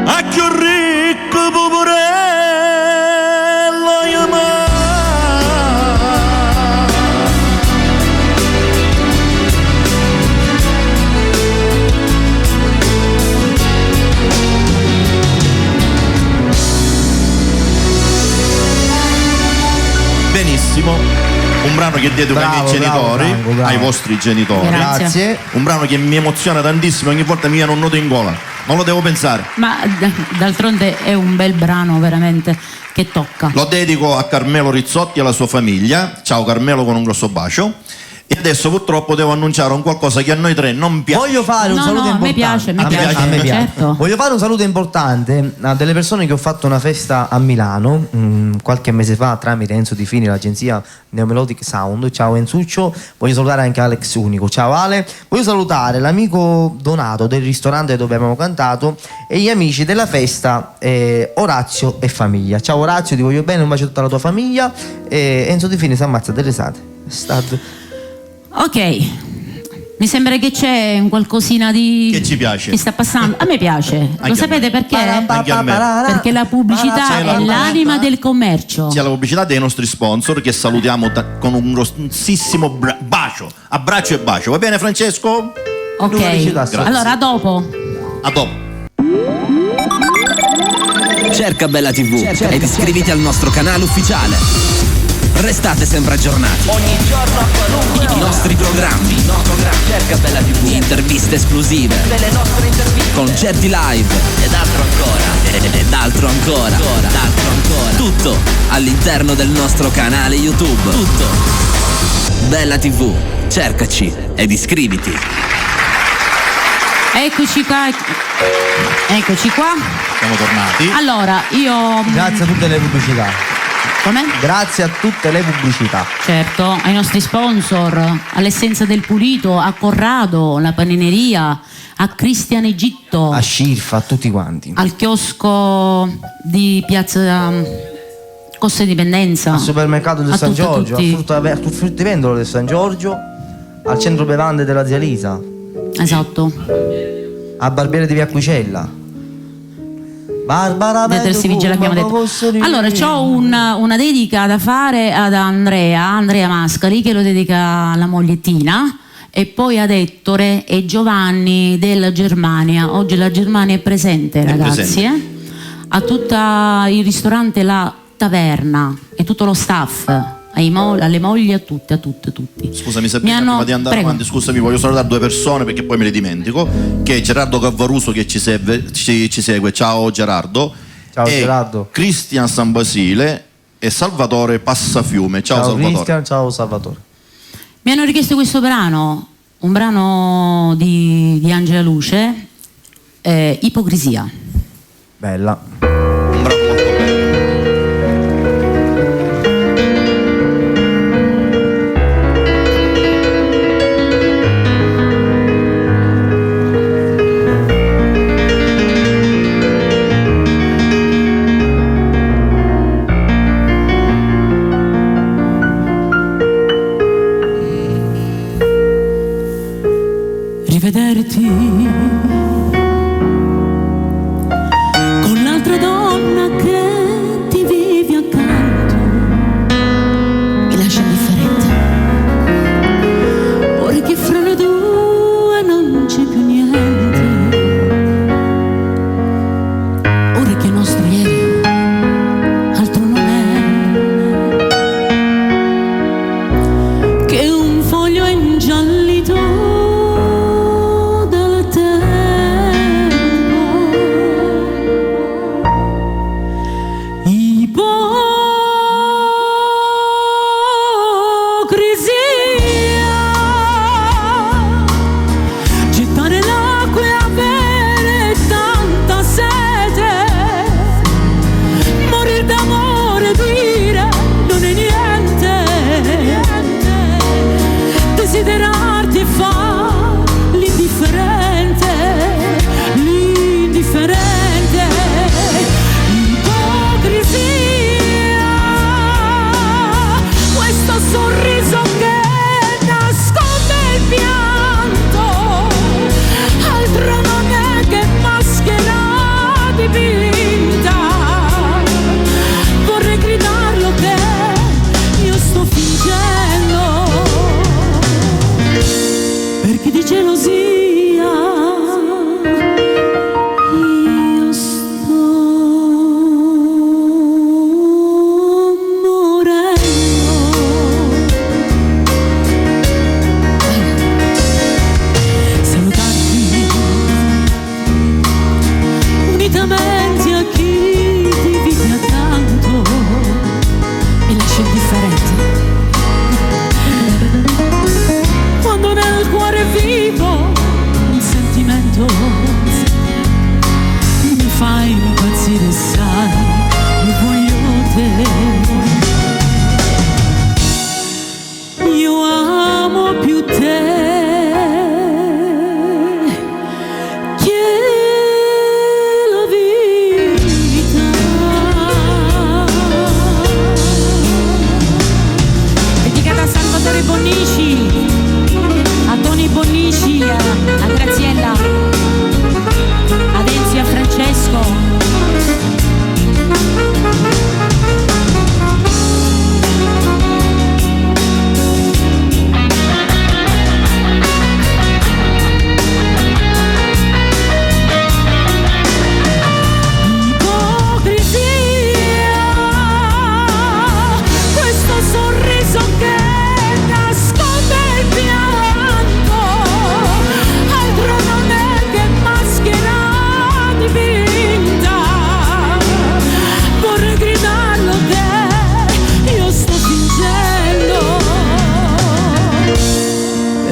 Speaker 3: a più ricco purello chiamare. Benissimo, un brano che dedico ai miei genitori,
Speaker 4: bravo.
Speaker 3: ai vostri genitori.
Speaker 1: Grazie.
Speaker 3: Un brano che mi emoziona tantissimo, ogni volta mi viene un nodo in gola, non lo devo pensare.
Speaker 1: Ma d'altronde è un bel brano veramente che tocca.
Speaker 3: Lo dedico a Carmelo Rizzotti e alla sua famiglia. Ciao Carmelo, con un grosso bacio. E adesso purtroppo devo annunciare un qualcosa che a noi tre non piace.
Speaker 4: Voglio fare un
Speaker 1: No,
Speaker 4: saluto
Speaker 1: no, a me
Speaker 4: importante.
Speaker 1: piace,
Speaker 4: A me piace.
Speaker 1: certo.
Speaker 4: Voglio fare un saluto importante a delle persone che ho fatto una festa a Milano qualche mese fa tramite Enzo Di Fini, l'agenzia Neomelodic Sound. Ciao Enzuccio. Voglio salutare anche Alex Unico. Ciao Ale. Voglio salutare l'amico Donato del ristorante dove abbiamo cantato e gli amici della festa Orazio e famiglia. Ciao Orazio, ti voglio bene, un bacio a tutta la tua famiglia. Enzo Di Fini si ammazza delle risate.
Speaker 1: Ok, mi sembra che c'è un qualcosina di...
Speaker 3: Che ci piace.
Speaker 1: Che sta passando. A me piace.
Speaker 3: Anche
Speaker 1: Lo
Speaker 3: a
Speaker 1: sapete
Speaker 3: me.
Speaker 1: perché?
Speaker 3: Anche a me.
Speaker 1: Perché la pubblicità è l'anima del commercio.
Speaker 3: C'è la pubblicità dei nostri sponsor che salutiamo con un grossissimo bacio. Abbraccio e bacio. Va bene Francesco?
Speaker 1: Ok,
Speaker 4: Grazie.
Speaker 1: allora a dopo.
Speaker 3: A dopo.
Speaker 9: Cerca Bella TV ed iscriviti al nostro canale ufficiale. Restate sempre aggiornati.
Speaker 10: Ogni giorno a qualunque ora.
Speaker 9: I nostri programmi.
Speaker 10: Cerca Bella TV.
Speaker 9: Interviste esclusive.
Speaker 10: Delle nostre interviste.
Speaker 9: Concerti live.
Speaker 10: Ed altro ancora.
Speaker 9: Ed altro ancora. Tutto all'interno del nostro canale YouTube. Tutto. Bella TV. Cercaci ed iscriviti.
Speaker 1: Eccoci qua.
Speaker 3: Siamo tornati.
Speaker 1: Allora, io...
Speaker 2: Grazie a tutte le pubblicità.
Speaker 1: Come?
Speaker 2: Grazie a tutte le pubblicità.
Speaker 1: Certo, ai nostri sponsor, all'Essenza del Pulito, a Corrado, la panineria, a Cristian Egitto,
Speaker 2: A Scirfa, a tutti quanti.
Speaker 1: al chiosco di Piazza Costa Indipendenza,
Speaker 2: Al supermercato del
Speaker 1: a
Speaker 2: San
Speaker 1: tutti,
Speaker 2: Giorgio,
Speaker 1: tutti.
Speaker 2: al fruttivendolo del San Giorgio, al centro bevande della zia Lisa,
Speaker 1: Esatto.
Speaker 2: a Barbiere di Via Quicella. Barbara
Speaker 1: Detersi vigile, abbiamo detto. Allora, c'ho una dedica da fare ad Andrea Mascali, che lo dedica alla mogliettina, e poi ad Ettore e Giovanni della Germania. Oggi la Germania è presente, ragazzi.
Speaker 3: presente.
Speaker 1: A tutto il ristorante La Taverna e tutto lo staff, alle mogli, a tutti.
Speaker 3: Scusami Sabrina, prima di andare
Speaker 1: Prego.
Speaker 3: avanti, scusami, voglio salutare due persone perché poi me le dimentico, che è Gerardo Cavaruso che ci segue, ciao Gerardo.
Speaker 2: Ciao
Speaker 3: e
Speaker 2: Gerardo.
Speaker 3: Cristian San Basile e Salvatore Passafiume, ciao Salvatore.
Speaker 2: Cristian, ciao Salvatore.
Speaker 1: Mi hanno richiesto questo brano, un brano di Angela Luce, Ipocrisia.
Speaker 2: Bella.
Speaker 3: Un brano molto bello.
Speaker 1: Rivederti con l'altra donna che ti vivi accanto mi lascia indifferente. Ora che fra noi due non c'è più niente, ora che il nostro ieri altro non è che un foglio ingiallito dalla terra.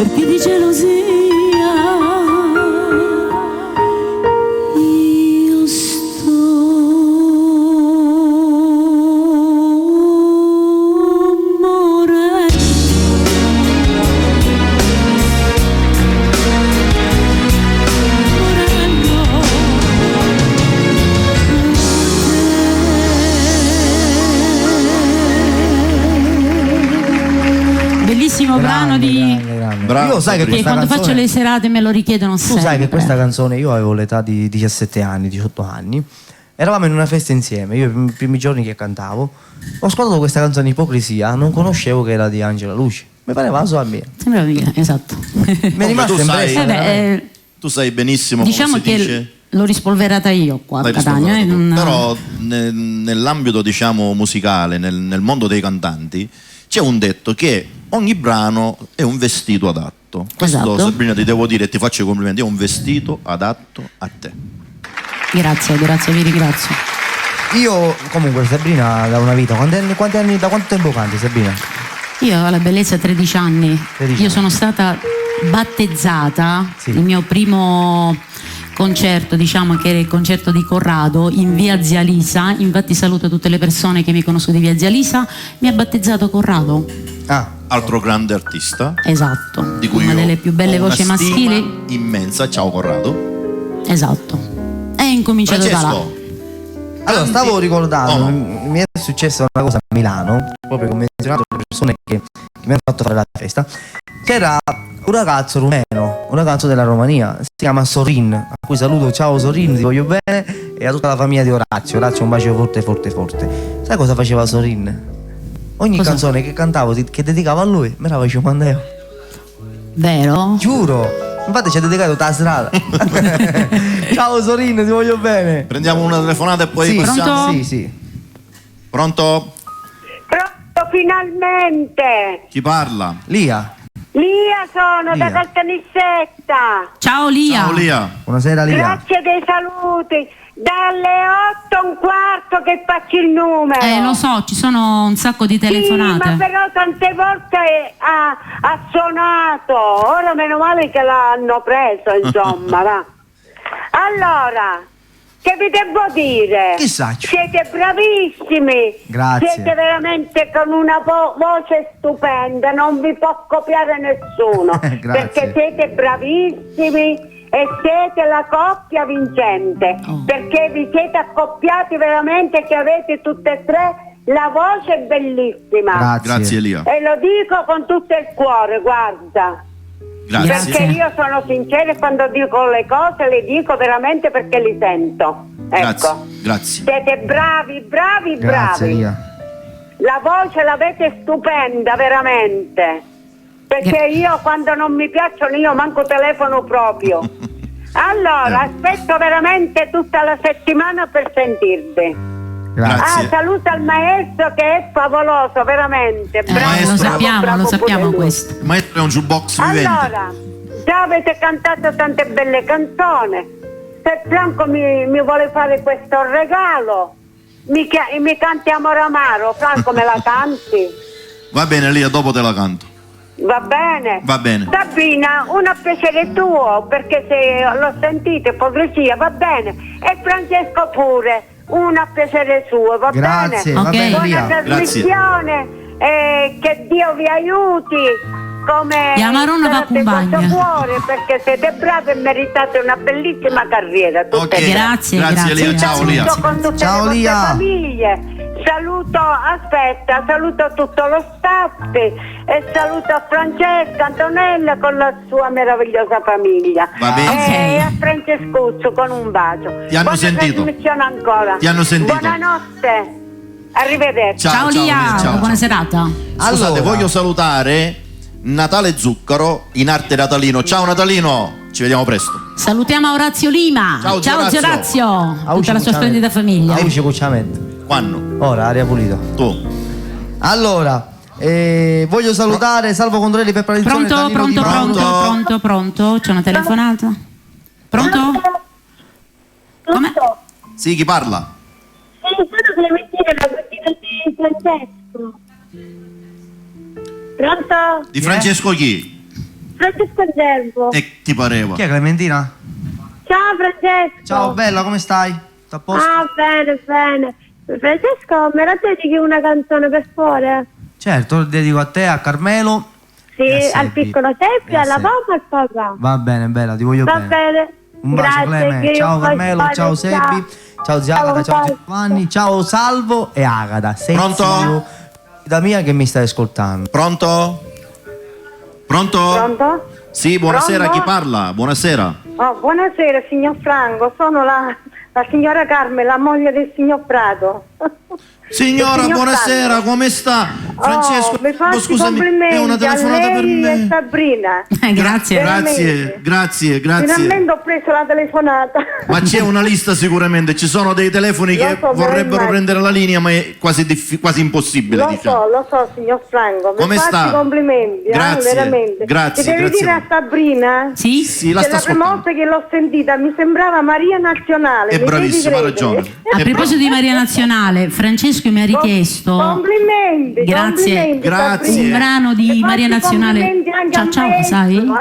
Speaker 1: perché di gelosia io sto morendo. Bellissimo brano di...
Speaker 3: Bravo,
Speaker 2: Io sai che
Speaker 1: che
Speaker 2: questa
Speaker 1: quando
Speaker 2: canzone...
Speaker 1: faccio le serate me lo richiedono
Speaker 2: Tu
Speaker 1: sempre.
Speaker 2: sai che questa canzone, io avevo l'età di 17 anni, 18 anni, eravamo in una festa insieme, io i primi giorni che cantavo, ho ascoltato questa canzone Ipocrisia, non conoscevo che era di Angela Luci, mi pareva la sua mia.
Speaker 1: Sembrava mia, esatto.
Speaker 2: Mi è rimasto
Speaker 3: tu sai-
Speaker 2: impresso.
Speaker 3: Tu sai benissimo
Speaker 1: diciamo
Speaker 3: come si
Speaker 1: che
Speaker 3: dice.
Speaker 1: l'ho rispolverata io qua a
Speaker 3: L'hai
Speaker 1: Catania.
Speaker 3: rispolverato tu.
Speaker 1: non-
Speaker 3: Però nell'ambito diciamo musicale, nel mondo dei cantanti, c'è un detto che ogni brano è un vestito adatto. Questo,
Speaker 1: Esatto.
Speaker 3: Sabrina, ti devo dire e ti faccio i complimenti, è un vestito adatto a te.
Speaker 1: Grazie, vi ringrazio.
Speaker 2: Io comunque Sabrina da una vita, quanti anni, da quanto tempo canti Sabrina?
Speaker 1: Io alla bellezza 13 anni.
Speaker 2: 13
Speaker 1: Io
Speaker 2: anni.
Speaker 1: sono stata battezzata,
Speaker 2: Sì.
Speaker 1: il mio primo concerto, diciamo che era il concerto di Corrado in via Zia Lisa, infatti saluto tutte le persone che mi conoscono di via Zia Lisa, mi ha battezzato Corrado.
Speaker 2: Ah,
Speaker 3: Altro grande artista,
Speaker 1: Esatto,
Speaker 3: di cui
Speaker 1: una
Speaker 3: io
Speaker 1: delle più belle
Speaker 3: ho una
Speaker 1: voci
Speaker 3: stima
Speaker 1: maschili.
Speaker 3: immensa. Ciao Corrado.
Speaker 1: Esatto. È incominciato da là.
Speaker 3: Francesco,
Speaker 2: allora stavo ricordando,
Speaker 3: Oh.
Speaker 2: mi è successa una cosa a Milano, proprio che ho menzionato le persone che mi hanno fatto fare la festa. C'era un ragazzo rumeno, un ragazzo della Romania, si chiama Sorin, a cui saluto, ciao Sorin, ti voglio bene, e a tutta la famiglia di Orazio. Orazio un bacio forte forte forte. Sai cosa faceva Sorin? Ogni
Speaker 1: Cosa?
Speaker 2: canzone che cantavo, che dedicavo a lui, me la facevo mandare io.
Speaker 1: Vero?
Speaker 2: Giuro, infatti ci ha dedicato tutta la strada. Ciao Sorin, ti voglio bene.
Speaker 3: prendiamo una telefonata e poi
Speaker 2: Sì,
Speaker 3: passiamo.
Speaker 1: Pronto?
Speaker 2: sì, sì.
Speaker 3: Pronto?
Speaker 7: Pronto, finalmente!
Speaker 3: Chi parla?
Speaker 2: Lia,
Speaker 7: Lia sono
Speaker 2: Lia.
Speaker 7: da Caltanissetta.
Speaker 1: Ciao Lia.
Speaker 3: Ciao Lia.
Speaker 2: buonasera Lia.
Speaker 7: Grazie dei saluti. Dalle 8:15 che faccio il numero.
Speaker 1: Lo so, ci sono un sacco di telefonate.
Speaker 7: Sì, ma però tante volte ha suonato. Ora meno male che l'hanno preso, insomma, va. Allora, che vi devo dire?
Speaker 2: Chissà.
Speaker 7: Siete bravissimi.
Speaker 2: Grazie.
Speaker 7: Siete veramente con una voce stupenda, non vi può copiare nessuno.
Speaker 2: Grazie.
Speaker 7: Perché siete bravissimi. E siete la coppia vincente, perché vi siete accoppiati veramente, che avete tutte e tre la voce bellissima.
Speaker 2: Grazie.
Speaker 3: Grazie Lia.
Speaker 7: E lo dico con tutto il cuore, guarda.
Speaker 3: Grazie.
Speaker 7: Perché io sono sincera e quando dico le cose le dico veramente perché li sento. Ecco.
Speaker 3: Grazie.
Speaker 7: Siete bravi, bravi,
Speaker 2: Grazie
Speaker 7: bravi.
Speaker 2: Lia.
Speaker 7: La voce l'avete stupenda, veramente. Perché io quando non mi piacciono io manco telefono proprio. Allora, aspetto veramente tutta la settimana per sentirvi.
Speaker 2: Grazie.
Speaker 7: Ah, saluta il maestro che è favoloso, veramente. Bravo,
Speaker 3: maestro-
Speaker 7: bravo
Speaker 1: lo
Speaker 7: pure
Speaker 1: sappiamo
Speaker 7: lui.
Speaker 1: questo.
Speaker 3: Il maestro è un jukebox vivente.
Speaker 7: Allora, già avete cantato tante belle canzoni. Se Franco mi vuole fare questo regalo, mi canti Amore Amaro, Franco me la canti?
Speaker 3: Va bene Lia, dopo te la canto.
Speaker 7: Va bene?
Speaker 3: Va bene.
Speaker 7: Sabina, un a piacere tuo, perché se l'ho sentito, ipocrisia, va bene. E Francesco pure, un a piacere suo, va
Speaker 2: Grazie,
Speaker 7: bene?
Speaker 2: va
Speaker 1: Ok.
Speaker 2: bene
Speaker 7: Buona
Speaker 2: Lia.
Speaker 7: trasmissione, che Dio vi aiuti. Come
Speaker 1: E Amarone va
Speaker 7: state in
Speaker 1: con bagna.
Speaker 7: vostro cuore, perché siete bravi e meritate una bellissima carriera. tutte
Speaker 3: Ok.
Speaker 7: e tre.
Speaker 1: Grazie,
Speaker 3: Grazie
Speaker 1: grazie.
Speaker 3: Lia, ciao Lia.
Speaker 7: Saluto con tutte
Speaker 2: Ciao,
Speaker 7: le vostre
Speaker 2: Lia.
Speaker 7: famiglie. Saluto tutto lo staff e saluto Francesca, Antonella con la sua meravigliosa famiglia.
Speaker 3: Va bene.
Speaker 7: E a Francescuccio con un bacio.
Speaker 3: Ti hanno
Speaker 7: Buona
Speaker 3: sentito.
Speaker 7: trasmissione ancora.
Speaker 3: Ti hanno sentito.
Speaker 7: Buonanotte. Arrivederci.
Speaker 1: Ciao Lia,
Speaker 3: ciao,
Speaker 1: buona
Speaker 3: ciao.
Speaker 1: serata.
Speaker 3: Scusate,
Speaker 2: Allora.
Speaker 3: voglio salutare Natale Zuccaro in arte Natalino. Ciao Natalino, ci vediamo presto.
Speaker 1: Salutiamo Orazio Lima.
Speaker 3: Ciao,
Speaker 1: Ciao
Speaker 3: Orazio.
Speaker 1: Orazio. Tutta la sua splendida famiglia.
Speaker 2: Auci cucciamento.
Speaker 3: Quando?
Speaker 2: Ora, aria pulita.
Speaker 3: Tu.
Speaker 2: Allora, voglio salutare Salvo Condorelli per Tradizione.
Speaker 1: Pronto,
Speaker 2: Danilo Di
Speaker 1: pronto,
Speaker 2: Paolo.
Speaker 1: pronto, pronto. C'è una telefonata? Pronto? Come?
Speaker 3: Sì, chi parla?
Speaker 7: Sono Clementina, la cugina di Francesco. Pronto?
Speaker 3: Di Francesco chi?
Speaker 7: Francesco Zerbo.
Speaker 3: E ti pareva?
Speaker 2: Chi è Clementina?
Speaker 7: Ciao Francesco.
Speaker 2: Ciao bella, come stai? Tutto a posto?
Speaker 7: Ah, bene, bene. Francesco, me la dedichi una canzone per favore?
Speaker 2: Certo, lo dedico a te, a Carmelo.
Speaker 7: Sì,
Speaker 2: E a
Speaker 7: al
Speaker 2: Seppi.
Speaker 7: piccolo Seppi,
Speaker 2: E a
Speaker 7: alla
Speaker 2: Seppi.
Speaker 7: mamma e al papà.
Speaker 2: Va bene, bella, ti voglio
Speaker 7: Va
Speaker 2: bene.
Speaker 7: bene.
Speaker 2: Un bacio
Speaker 7: Grazie,
Speaker 2: Cleme,
Speaker 7: che
Speaker 2: ciao
Speaker 7: io poi
Speaker 2: Carmelo,
Speaker 7: vado,
Speaker 2: ciao Seppi, ciao zia Agata, ciao zio Giovanni, ciao Salvo e Agata. Sei
Speaker 3: Pronto?
Speaker 2: zio da mia che mi stai ascoltando.
Speaker 3: Pronto? Pronto?
Speaker 7: Pronto?
Speaker 3: Sì, buonasera,
Speaker 7: Pronto?
Speaker 3: chi parla? Buonasera.
Speaker 7: Oh, buonasera signor Franco, sono la signora Carmen, la moglie del signor Prato.
Speaker 3: Signora,
Speaker 7: Il signor
Speaker 3: buonasera,
Speaker 7: Franco.
Speaker 3: come sta? Francesco,
Speaker 7: mi faccio
Speaker 3: scusami,
Speaker 7: complimenti
Speaker 3: è una telefonata
Speaker 7: a
Speaker 3: per
Speaker 7: lei e
Speaker 3: me.
Speaker 7: Sabrina.
Speaker 1: Grazie.
Speaker 3: Grazie, grazie, grazie.
Speaker 7: Finalmente ho preso la telefonata.
Speaker 3: Ma c'è una lista sicuramente, ci sono dei telefoni
Speaker 7: Lo
Speaker 3: che
Speaker 7: so,
Speaker 3: vorrebbero
Speaker 7: veramente.
Speaker 3: prendere la linea, ma è quasi, quasi impossibile, diciamo.
Speaker 7: Lo so, signor Franco.
Speaker 3: Come
Speaker 7: mi faccio
Speaker 3: sta?
Speaker 7: complimenti,
Speaker 3: Grazie,
Speaker 7: veramente.
Speaker 3: grazie,
Speaker 7: Ti devi
Speaker 3: grazie.
Speaker 7: dire a Sabrina?
Speaker 1: Sì?
Speaker 3: Sì, la
Speaker 7: Che
Speaker 3: sta
Speaker 7: la prima
Speaker 3: ascoltando.
Speaker 7: volta che l'ho sentita mi sembrava Maria Nazionale.
Speaker 3: È
Speaker 7: mi devi
Speaker 3: bravissima, ha
Speaker 7: credere.
Speaker 3: ragione.
Speaker 1: A proposito di Maria Nazionale, Francesco mi ha richiesto
Speaker 7: Complimenti,
Speaker 1: Grazie.
Speaker 7: complimenti,
Speaker 3: Grazie.
Speaker 7: Sabrina.
Speaker 1: un brano di
Speaker 7: E
Speaker 1: Maria
Speaker 7: faccio
Speaker 1: Nazionale.
Speaker 7: complimenti anche
Speaker 1: Ciao
Speaker 7: a
Speaker 1: ciao,
Speaker 7: me,
Speaker 1: sai?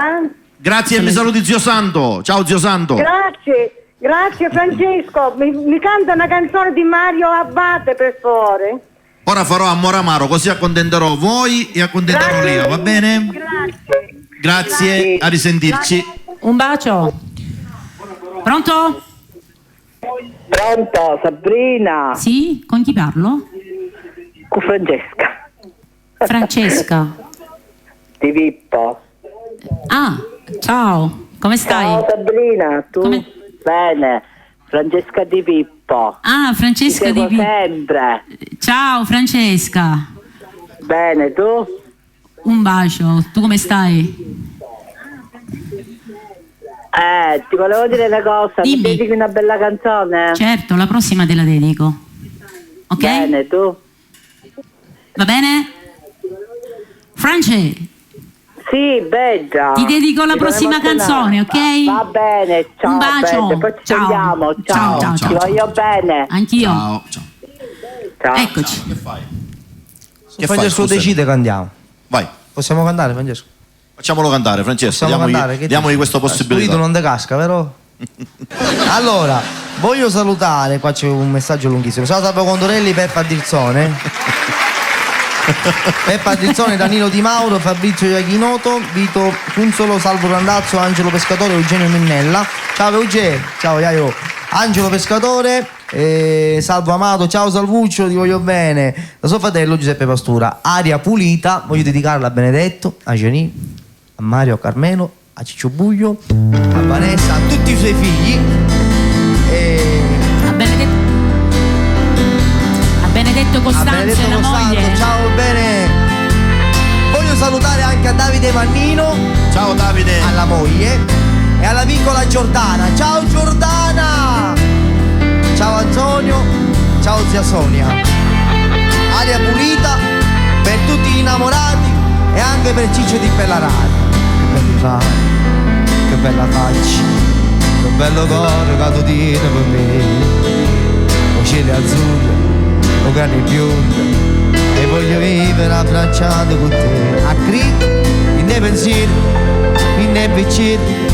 Speaker 3: Grazie e mi saluti zio Santo. Ciao zio Santo.
Speaker 7: Grazie Francesco. Mi canta una canzone di Mario Abbate per favore.
Speaker 3: Ora farò Amore Amaro, così accontenterò voi e accontenterò Lia, va bene? Grazie, a risentirci.
Speaker 1: Un bacio. Pronto?
Speaker 11: Pronto, Sabrina?
Speaker 1: Sì? Con chi parlo?
Speaker 11: Con Francesca.
Speaker 1: Francesca.
Speaker 11: Di Pippo.
Speaker 1: Ah, ciao. Come stai?
Speaker 11: Ciao Sabrina, tu?
Speaker 1: Come-
Speaker 11: Bene. Francesca Di Pippo.
Speaker 1: Ah, Francesca
Speaker 11: Ti
Speaker 1: di
Speaker 11: seguo sempre.
Speaker 1: Ciao Francesca.
Speaker 11: Bene, tu?
Speaker 1: Un bacio. Tu come stai?
Speaker 11: Ti volevo dire una cosa, mi
Speaker 1: Dimmi.
Speaker 11: dedichi una bella canzone?
Speaker 1: Certo, la prossima te la dedico. Ok?
Speaker 11: Bene, tu?
Speaker 1: Va bene? France,
Speaker 11: Sì, bella.
Speaker 1: ti dedico la
Speaker 11: Mi sono
Speaker 1: prossima
Speaker 11: emozionata.
Speaker 1: canzone, ok?
Speaker 11: Va bene, ciao.
Speaker 1: Un bacio.
Speaker 11: Bene, poi ci
Speaker 1: Ciao.
Speaker 11: vediamo.
Speaker 1: Ciao,
Speaker 11: Ciao,
Speaker 1: ciao,
Speaker 11: ti
Speaker 1: ciao.
Speaker 11: voglio bene.
Speaker 1: Anch'io.
Speaker 3: Ciao, ciao.
Speaker 11: Ciao.
Speaker 1: Eccoci.
Speaker 3: Che fai?
Speaker 2: Se Francesco
Speaker 3: Scusami.
Speaker 2: decide che andiamo.
Speaker 3: Vai,
Speaker 2: Possiamo cantare Francesco?
Speaker 3: facciamolo cantare, Francesco.
Speaker 2: Possiamo cantare?
Speaker 3: Diamogli questa possibilità.
Speaker 2: Spirito non te casca, vero? Allora, voglio salutare, qua c'è un messaggio lunghissimo. Ciao Salvo Condorelli, Peppa Dirzone. Peppa Dirzone, Danilo Di Mauro, Fabrizio Iachinoto, Vito Funzolo, Salvo Randazzo, Angelo Pescatore, Eugenio Minnella. Ciao Eugenio, ciao Iaio. Angelo Pescatore, Salvo Amato, ciao Salvuccio, ti voglio bene. Da suo fratello Giuseppe Pastura. Aria pulita, voglio dedicarla a Benedetto, a Gianni, a Mario, a Carmelo, a Ciccio Buglio, a Vanessa, a tutti i suoi figli.
Speaker 1: A Benedetto
Speaker 2: A
Speaker 1: Costanzo
Speaker 2: Benedetto
Speaker 1: e la
Speaker 2: Costanzo,
Speaker 1: moglie.
Speaker 2: ciao bene. Voglio salutare anche a Davide Mannino.
Speaker 3: Ciao Davide.
Speaker 2: Alla moglie. E alla piccola Giordana. Ciao Giordana. Ciao Antonio. Ciao zia Sonia. Aria pulita per tutti gli innamorati e anche per Ciccio di Pellarani. Che bella, che bella faccia. Che bello cuore che tu tieni per me. Occhiali azzurri, o grani bionde, e voglio vivere abbracciato con te. A grido, in nei pensieri, in nei piccini,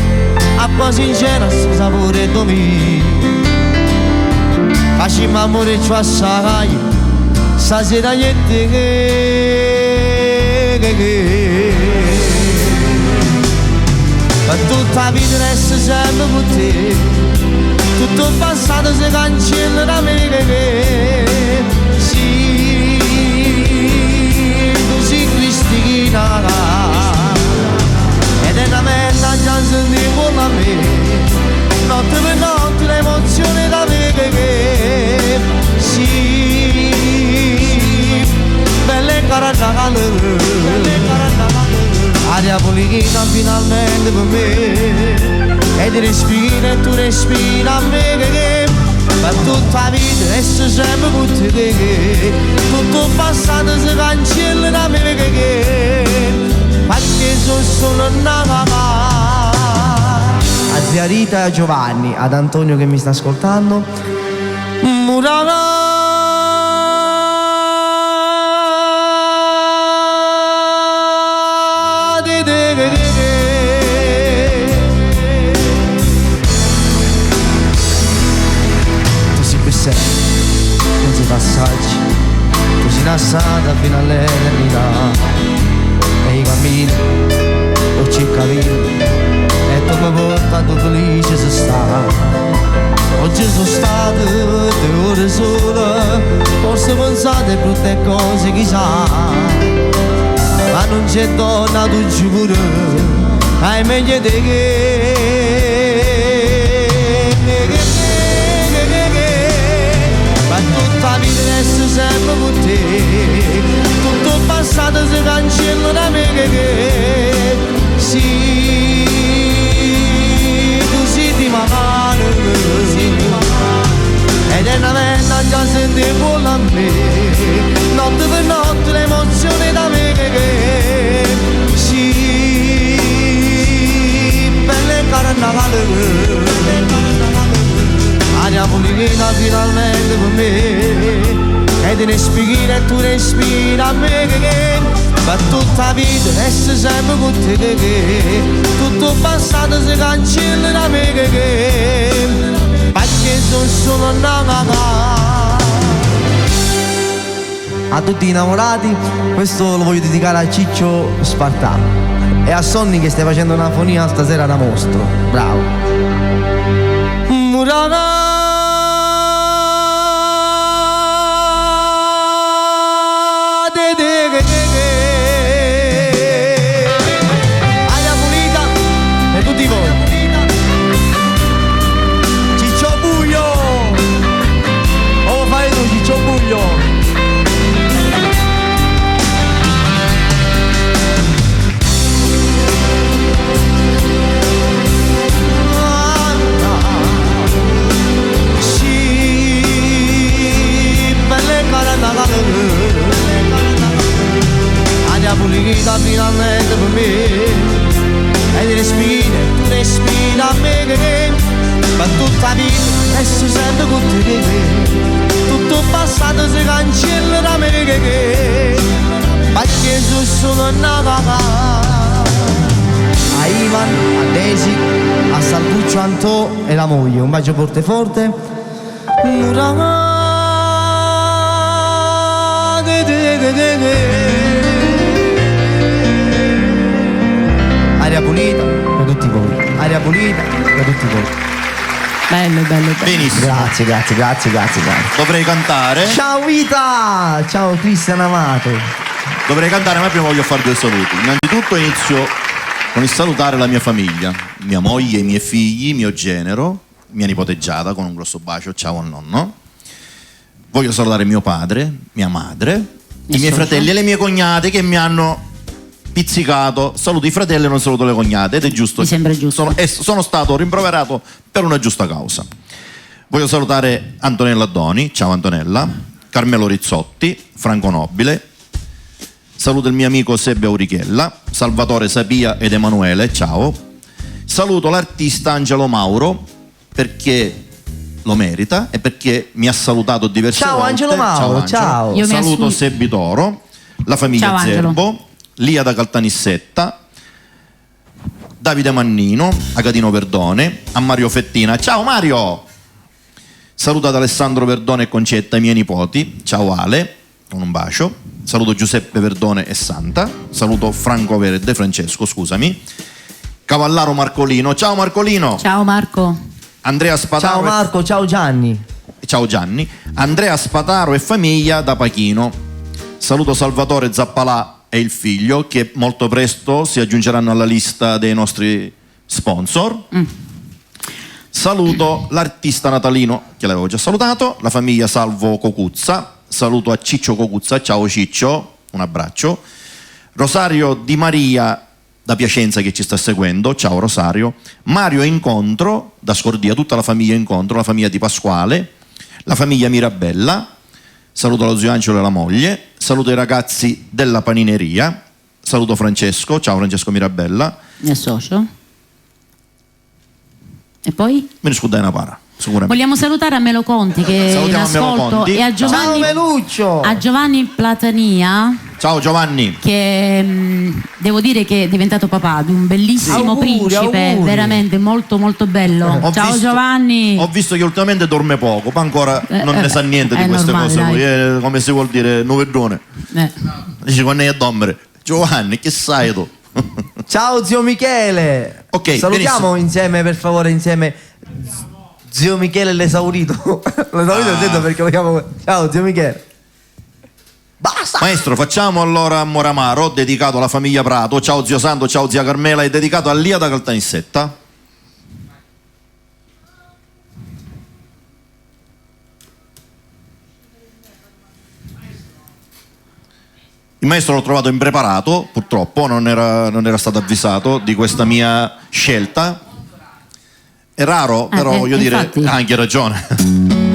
Speaker 2: a po' sincera sto sapore domini. Facciamo amore ciò assai, stasera niente che. Ma tutta la vita resta sempre con te. Tutto il passato si cancella da me che sì, tu sei Cristina ed è una merda già sentivo la me, notte per notte l'emozione da me che sì, belle carattere, aria pulita finalmente per me. E ti respira e tu respira a me che per tutta la vita resto sempre con te che tutto il passato si cancella da me che perché sono solo nata a zia Rita e a Giovanni, ad Antonio che mi sta ascoltando. Murana de
Speaker 4: Minassata fino all'eternità. E i cammini, o ci capito, e tu mi porta tu felice se sta. Oggi sono state 2 ore sole, forse pensate brutte cose chissà, ma non c'è donna tu giuro, hai meglio di ma tutta la vita resta sempre con te, tutto il passato si cancella da me che sì, tu sei di mamma ed è una vena già sentivo a me, notte per notte l'emozione da me che sì, belle carnavale, aria pulita finalmente per me, ed respira e tu respiri a me che per tutta la vita resta sempre con te che tutto il passato si cancella da me che perché sono solo innamorata. A tutti gli innamorati, questo lo voglio dedicare a Ciccio Spartà e a Sonny che stai facendo una fonia stasera da mostro. Bravo. Murana aria pulita e tutti voi. Ciccio Buglio. Sì, belle carnavale, aria pulita finalmente per me, e tu respira a me che per tutta la vita resto sempre con te. Tutto passato si cancella da me che perché sono innamorata. A Ivan, a Daisy, a Salvuccio Antò e la moglie, un bacio forte forte. Aria pulita per tutti voi, aria pulita per tutti voi.
Speaker 1: Bello.
Speaker 3: Benissimo.
Speaker 4: Grazie.
Speaker 3: Dovrei cantare.
Speaker 4: Ciao Vita! Ciao Cristian amato.
Speaker 3: Dovrei cantare, ma prima voglio fare 2 saluti. Innanzitutto inizio con il salutare la mia famiglia, mia moglie, i miei figli, mio genero, mia nipoteggiata con un grosso bacio, ciao al nonno. Voglio salutare mio padre, mia madre, i miei fratelli e le mie cognate che mi hanno pizzicato. Saluto i fratelli e non saluto le cognate ed è giusto.
Speaker 1: Mi sembra giusto.
Speaker 3: Sono stato rimproverato per una giusta causa. Voglio salutare Antonella Doni, ciao Antonella, Carmelo Rizzotti, Franco Nobile, saluto il mio amico Sebbe Aurichella, Salvatore Sapia ed Emanuele, ciao. Saluto l'artista Angelo Mauro perché lo merita e perché mi ha salutato diverse volte.
Speaker 4: Ciao Angelo Mauro, ciao.
Speaker 1: Io
Speaker 3: Saluto Sebbi Toro, la famiglia
Speaker 1: Ciao,
Speaker 3: Zerbo, Lia da Caltanissetta, Davide Mannino, Agatino Verdone, a Mario Fettina, ciao Mario! Saluto ad Alessandro Verdone e Concetta, i miei nipoti, ciao Ale, con un bacio. Saluto Giuseppe Verdone e Santa, saluto Franco Verde, Francesco, scusami. Cavallaro Marcolino, ciao Marcolino!
Speaker 1: Ciao Marco.
Speaker 3: Andrea Spataro.
Speaker 4: Ciao Marco, ciao Gianni.
Speaker 3: Ciao Gianni. Andrea Spataro e famiglia da Pachino. Saluto Salvatore Zappalà e il figlio che molto presto si aggiungeranno alla lista dei nostri sponsor. Saluto l'artista natalino che l'avevo già salutato, la famiglia Salvo Cocuzza. Saluto a Ciccio Cocuzza, ciao Ciccio, un abbraccio. Rosario Di Maria da Piacenza che ci sta seguendo, ciao Rosario. Mario Incontro da Scordia, tutta la famiglia Incontro, la famiglia di Pasquale, la famiglia Mirabella. Saluto lo zio Angelo e la moglie, saluto i ragazzi della panineria, saluto Francesco, ciao Francesco Mirabella.
Speaker 1: Mio socio. E poi?
Speaker 3: Me ne scudai una para, sicuramente.
Speaker 1: Vogliamo salutare a Melo Conti che è in
Speaker 3: Salutiamo a Melo
Speaker 1: ascolto
Speaker 3: Conti.
Speaker 1: e a Giovanni,
Speaker 4: Ciao Meluccio.
Speaker 1: a Giovanni Platania
Speaker 3: Ciao Giovanni.
Speaker 1: che devo dire che è diventato papà di un bellissimo
Speaker 2: Auguri,
Speaker 1: principe,
Speaker 2: auguri.
Speaker 1: veramente molto molto bello. Ciao Giovanni.
Speaker 3: Ho visto che ultimamente dorme poco, ma ancora non ne sa niente di
Speaker 1: è
Speaker 3: queste
Speaker 1: normale,
Speaker 3: cose.
Speaker 1: dai.
Speaker 3: Lui è, come si vuol dire, novedrone. Dice quando è a dormire. Giovanni, che sai tu?
Speaker 2: Ciao zio Michele.
Speaker 3: Ok,
Speaker 2: salutiamo
Speaker 3: benissimo.
Speaker 2: insieme, per favore, insieme zio Michele l'esaurito. L'esaurito ho detto perché lo chiamo. Ciao zio Michele. Basta.
Speaker 3: Maestro, facciamo allora Amore Amaro, dedicato alla famiglia Prato. Ciao zio Santo, ciao zia Carmela, è dedicato a Lia da Caltanissetta. Il maestro l'ho trovato impreparato, purtroppo non era stato avvisato di questa mia scelta. È raro, però voglio
Speaker 1: infatti.
Speaker 3: dire, ha anche ragione.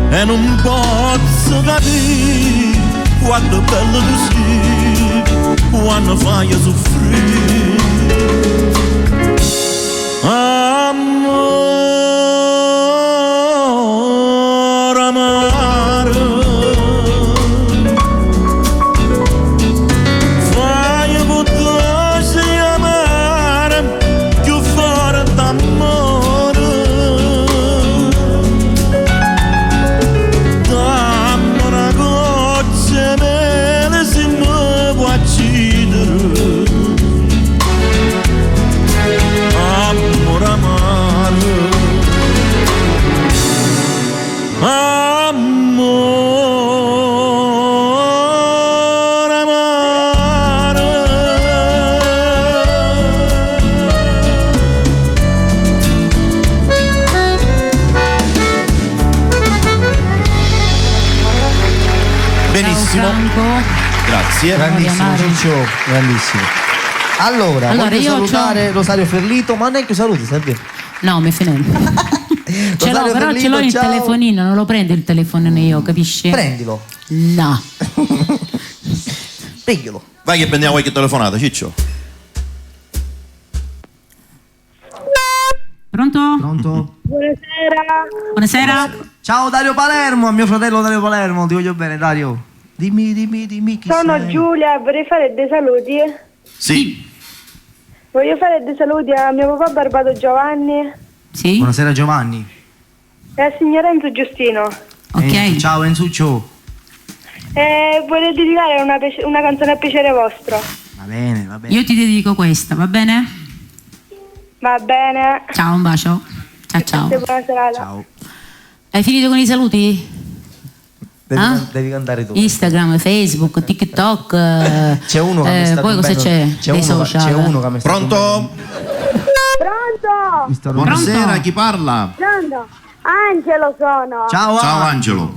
Speaker 12: e non posso capire quanto bello tu sei, quando fai soffrire. Amore amaro, fai potersi amare più forte d'amore. Dammi una goccia mele se mi può uccidere.
Speaker 1: Franco.
Speaker 3: Grazie.
Speaker 4: Grandissimo
Speaker 1: amare.
Speaker 4: Ciccio, grandissimo. Allora voglio
Speaker 1: io
Speaker 4: salutare Rosario Ferlito, ma neanche saluti, sapevi?
Speaker 1: No, mi finendo. Ce l'ho,
Speaker 4: Rosario
Speaker 1: però ce l'ho
Speaker 4: Ferlito,
Speaker 1: il
Speaker 4: ciao.
Speaker 1: telefonino, non lo prendo il telefonino io, capisci?
Speaker 4: Prendilo.
Speaker 1: No.
Speaker 4: Prendilo.
Speaker 3: Vai che prendiamo qualche telefonata, Ciccio.
Speaker 1: Pronto?
Speaker 4: Pronto?
Speaker 1: Buonasera.
Speaker 4: Ciao Dario Palermo, mio fratello Dario Palermo, ti voglio bene Dario. Dimmi chi
Speaker 13: Sono
Speaker 4: sei.
Speaker 13: Giulia, vorrei fare dei saluti.
Speaker 3: Sì.
Speaker 13: Voglio fare dei saluti a mio papà Barbato Giovanni
Speaker 1: Sì.
Speaker 4: Buonasera Giovanni.
Speaker 13: e al signor Enzo Giustino.
Speaker 1: Ok.
Speaker 4: Ciao Enzuccio.
Speaker 13: E vorrei dedicare una canzone a piacere vostro.
Speaker 4: Va bene, va bene.
Speaker 1: Io ti dedico questa, va bene?
Speaker 13: Va bene.
Speaker 1: Ciao, un bacio. Ciao ciao.
Speaker 13: Buona serata.
Speaker 4: Ciao.
Speaker 1: Hai finito con i saluti?
Speaker 4: Devi cantare tu.
Speaker 1: Instagram, Facebook, TikTok.
Speaker 4: C'è uno che mi sta
Speaker 1: poi cosa
Speaker 4: rompendo-
Speaker 1: c'è? Dei social.
Speaker 4: C'è uno che mi sta
Speaker 3: Pronto?
Speaker 13: Pronto?
Speaker 4: mi sta
Speaker 3: Buonasera,
Speaker 1: Pronto?
Speaker 3: chi parla?
Speaker 13: Pronto? Angelo sono.
Speaker 4: Ciao,
Speaker 3: Ciao Angelo.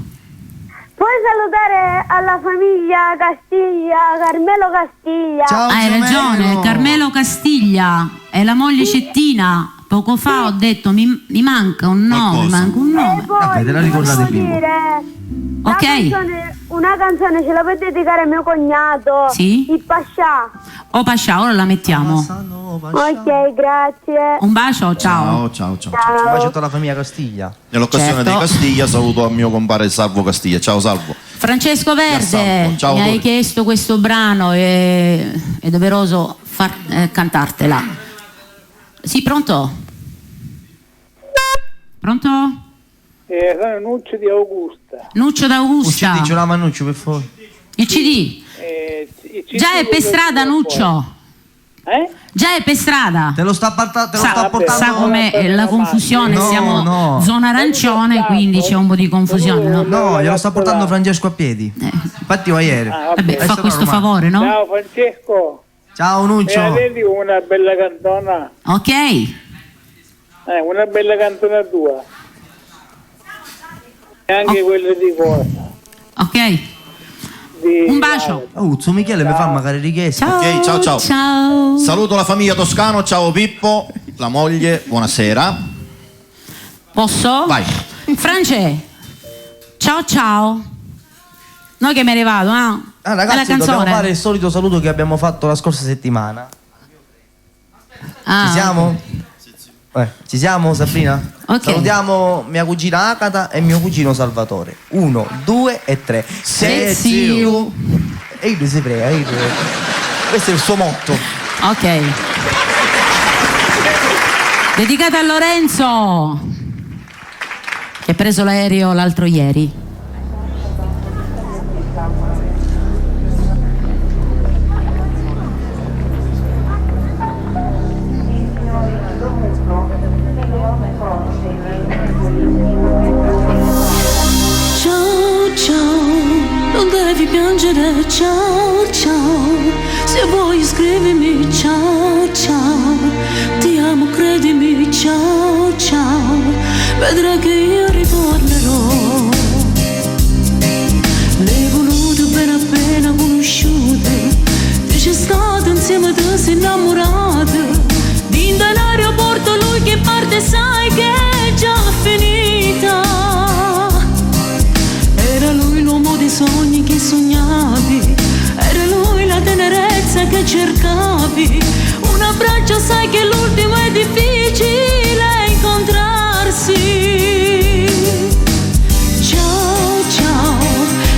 Speaker 13: Puoi salutare alla famiglia Castiglia, Carmelo Castiglia.
Speaker 4: Ciao,
Speaker 1: Hai
Speaker 4: gemello.
Speaker 1: ragione, Carmelo Castiglia è la moglie Cettina. Poco fa ho detto mi manca un nome,
Speaker 3: Qualcosa.
Speaker 1: manca un
Speaker 13: E
Speaker 1: nome.
Speaker 13: poi
Speaker 4: Vabbè, te la ricordate
Speaker 13: volevo
Speaker 4: prima.
Speaker 13: dire
Speaker 1: Ok.
Speaker 13: una canzone ce la puoi dedicare a mio cognato.
Speaker 1: Sì?
Speaker 13: Il Pascià.
Speaker 1: Oh Pascià, ora la mettiamo.
Speaker 13: Ok, grazie.
Speaker 1: Un bacio, ciao.
Speaker 3: Ciao.
Speaker 4: Un bacio a tutta la famiglia Castiglia.
Speaker 3: Nell'occasione
Speaker 1: Certo.
Speaker 3: dei Castiglia saluto a mio compare Salvo Castiglia. Ciao Salvo.
Speaker 1: Francesco Verde,
Speaker 3: Salvo. Ciao,
Speaker 1: mi hai
Speaker 3: Dori.
Speaker 1: chiesto questo brano e è doveroso cantartela. Sì, pronto? Pronto?
Speaker 14: Sono Nuccio di Augusta.
Speaker 1: Nuccio d'Augusta.
Speaker 4: Dice una Mannuccio per favore.
Speaker 1: Il CD. Già è per strada, Nuccio. Già è per strada.
Speaker 4: Te lo sta portando.
Speaker 1: Sa com'è la confusione,
Speaker 4: No,
Speaker 1: siamo
Speaker 4: no.
Speaker 1: zona arancione, quindi c'è un po' di confusione, no?
Speaker 4: No, glielo sta portando Francesco a piedi. Infatti va ieri.
Speaker 1: Vabbè,
Speaker 4: È
Speaker 1: fa
Speaker 4: stato
Speaker 1: questo
Speaker 4: normale.
Speaker 1: favore, no?
Speaker 14: Ciao Francesco.
Speaker 4: Ciao Nuccio.
Speaker 14: Vedi una bella cantona.
Speaker 1: Ok.
Speaker 14: Una bella cantona tua. E anche quella di cosa.
Speaker 1: Ok. Un bacio.
Speaker 4: Su Michele mi fa magari richiesta.
Speaker 1: Ciao.
Speaker 3: Ok, ciao.
Speaker 1: Ciao.
Speaker 3: Saluto la famiglia Toscano, ciao Pippo, la moglie, buonasera.
Speaker 1: Posso?
Speaker 3: Vai.
Speaker 1: France. Ciao. Noi che me ne vado, no?
Speaker 4: Ah,
Speaker 1: Bella
Speaker 4: ragazzi, dobbiamo
Speaker 1: canzone.
Speaker 4: fare il solito saluto che abbiamo fatto la scorsa settimana.
Speaker 1: Ah,
Speaker 4: Ci siamo? Ci siamo, Sabrina?
Speaker 1: Ok.
Speaker 4: Salutiamo mia cugina Agata e mio cugino Salvatore. 1, 2 e 3.
Speaker 1: Seziu.
Speaker 4: E lui si prega. Questo è il suo motto.
Speaker 1: Ok. Dedicata a Lorenzo, che ha preso l'aereo l'altro ieri.
Speaker 5: Ciao, non devi piangere, ciao, se vuoi scrivimi, ciao, ti amo, credimi, ciao, vedrai che io ritornerò. L'hai voluto ben appena conosciuto, ti c'è stato insieme a te, sei innamorato, din dall'aeroporto lui che parte sai che è già finita. Era lui l'uomo dei sogni che sognavi, era lui la tenerezza che cercavi, un abbraccio sai che l'ultimo è difficile incontrarsi. Ciao,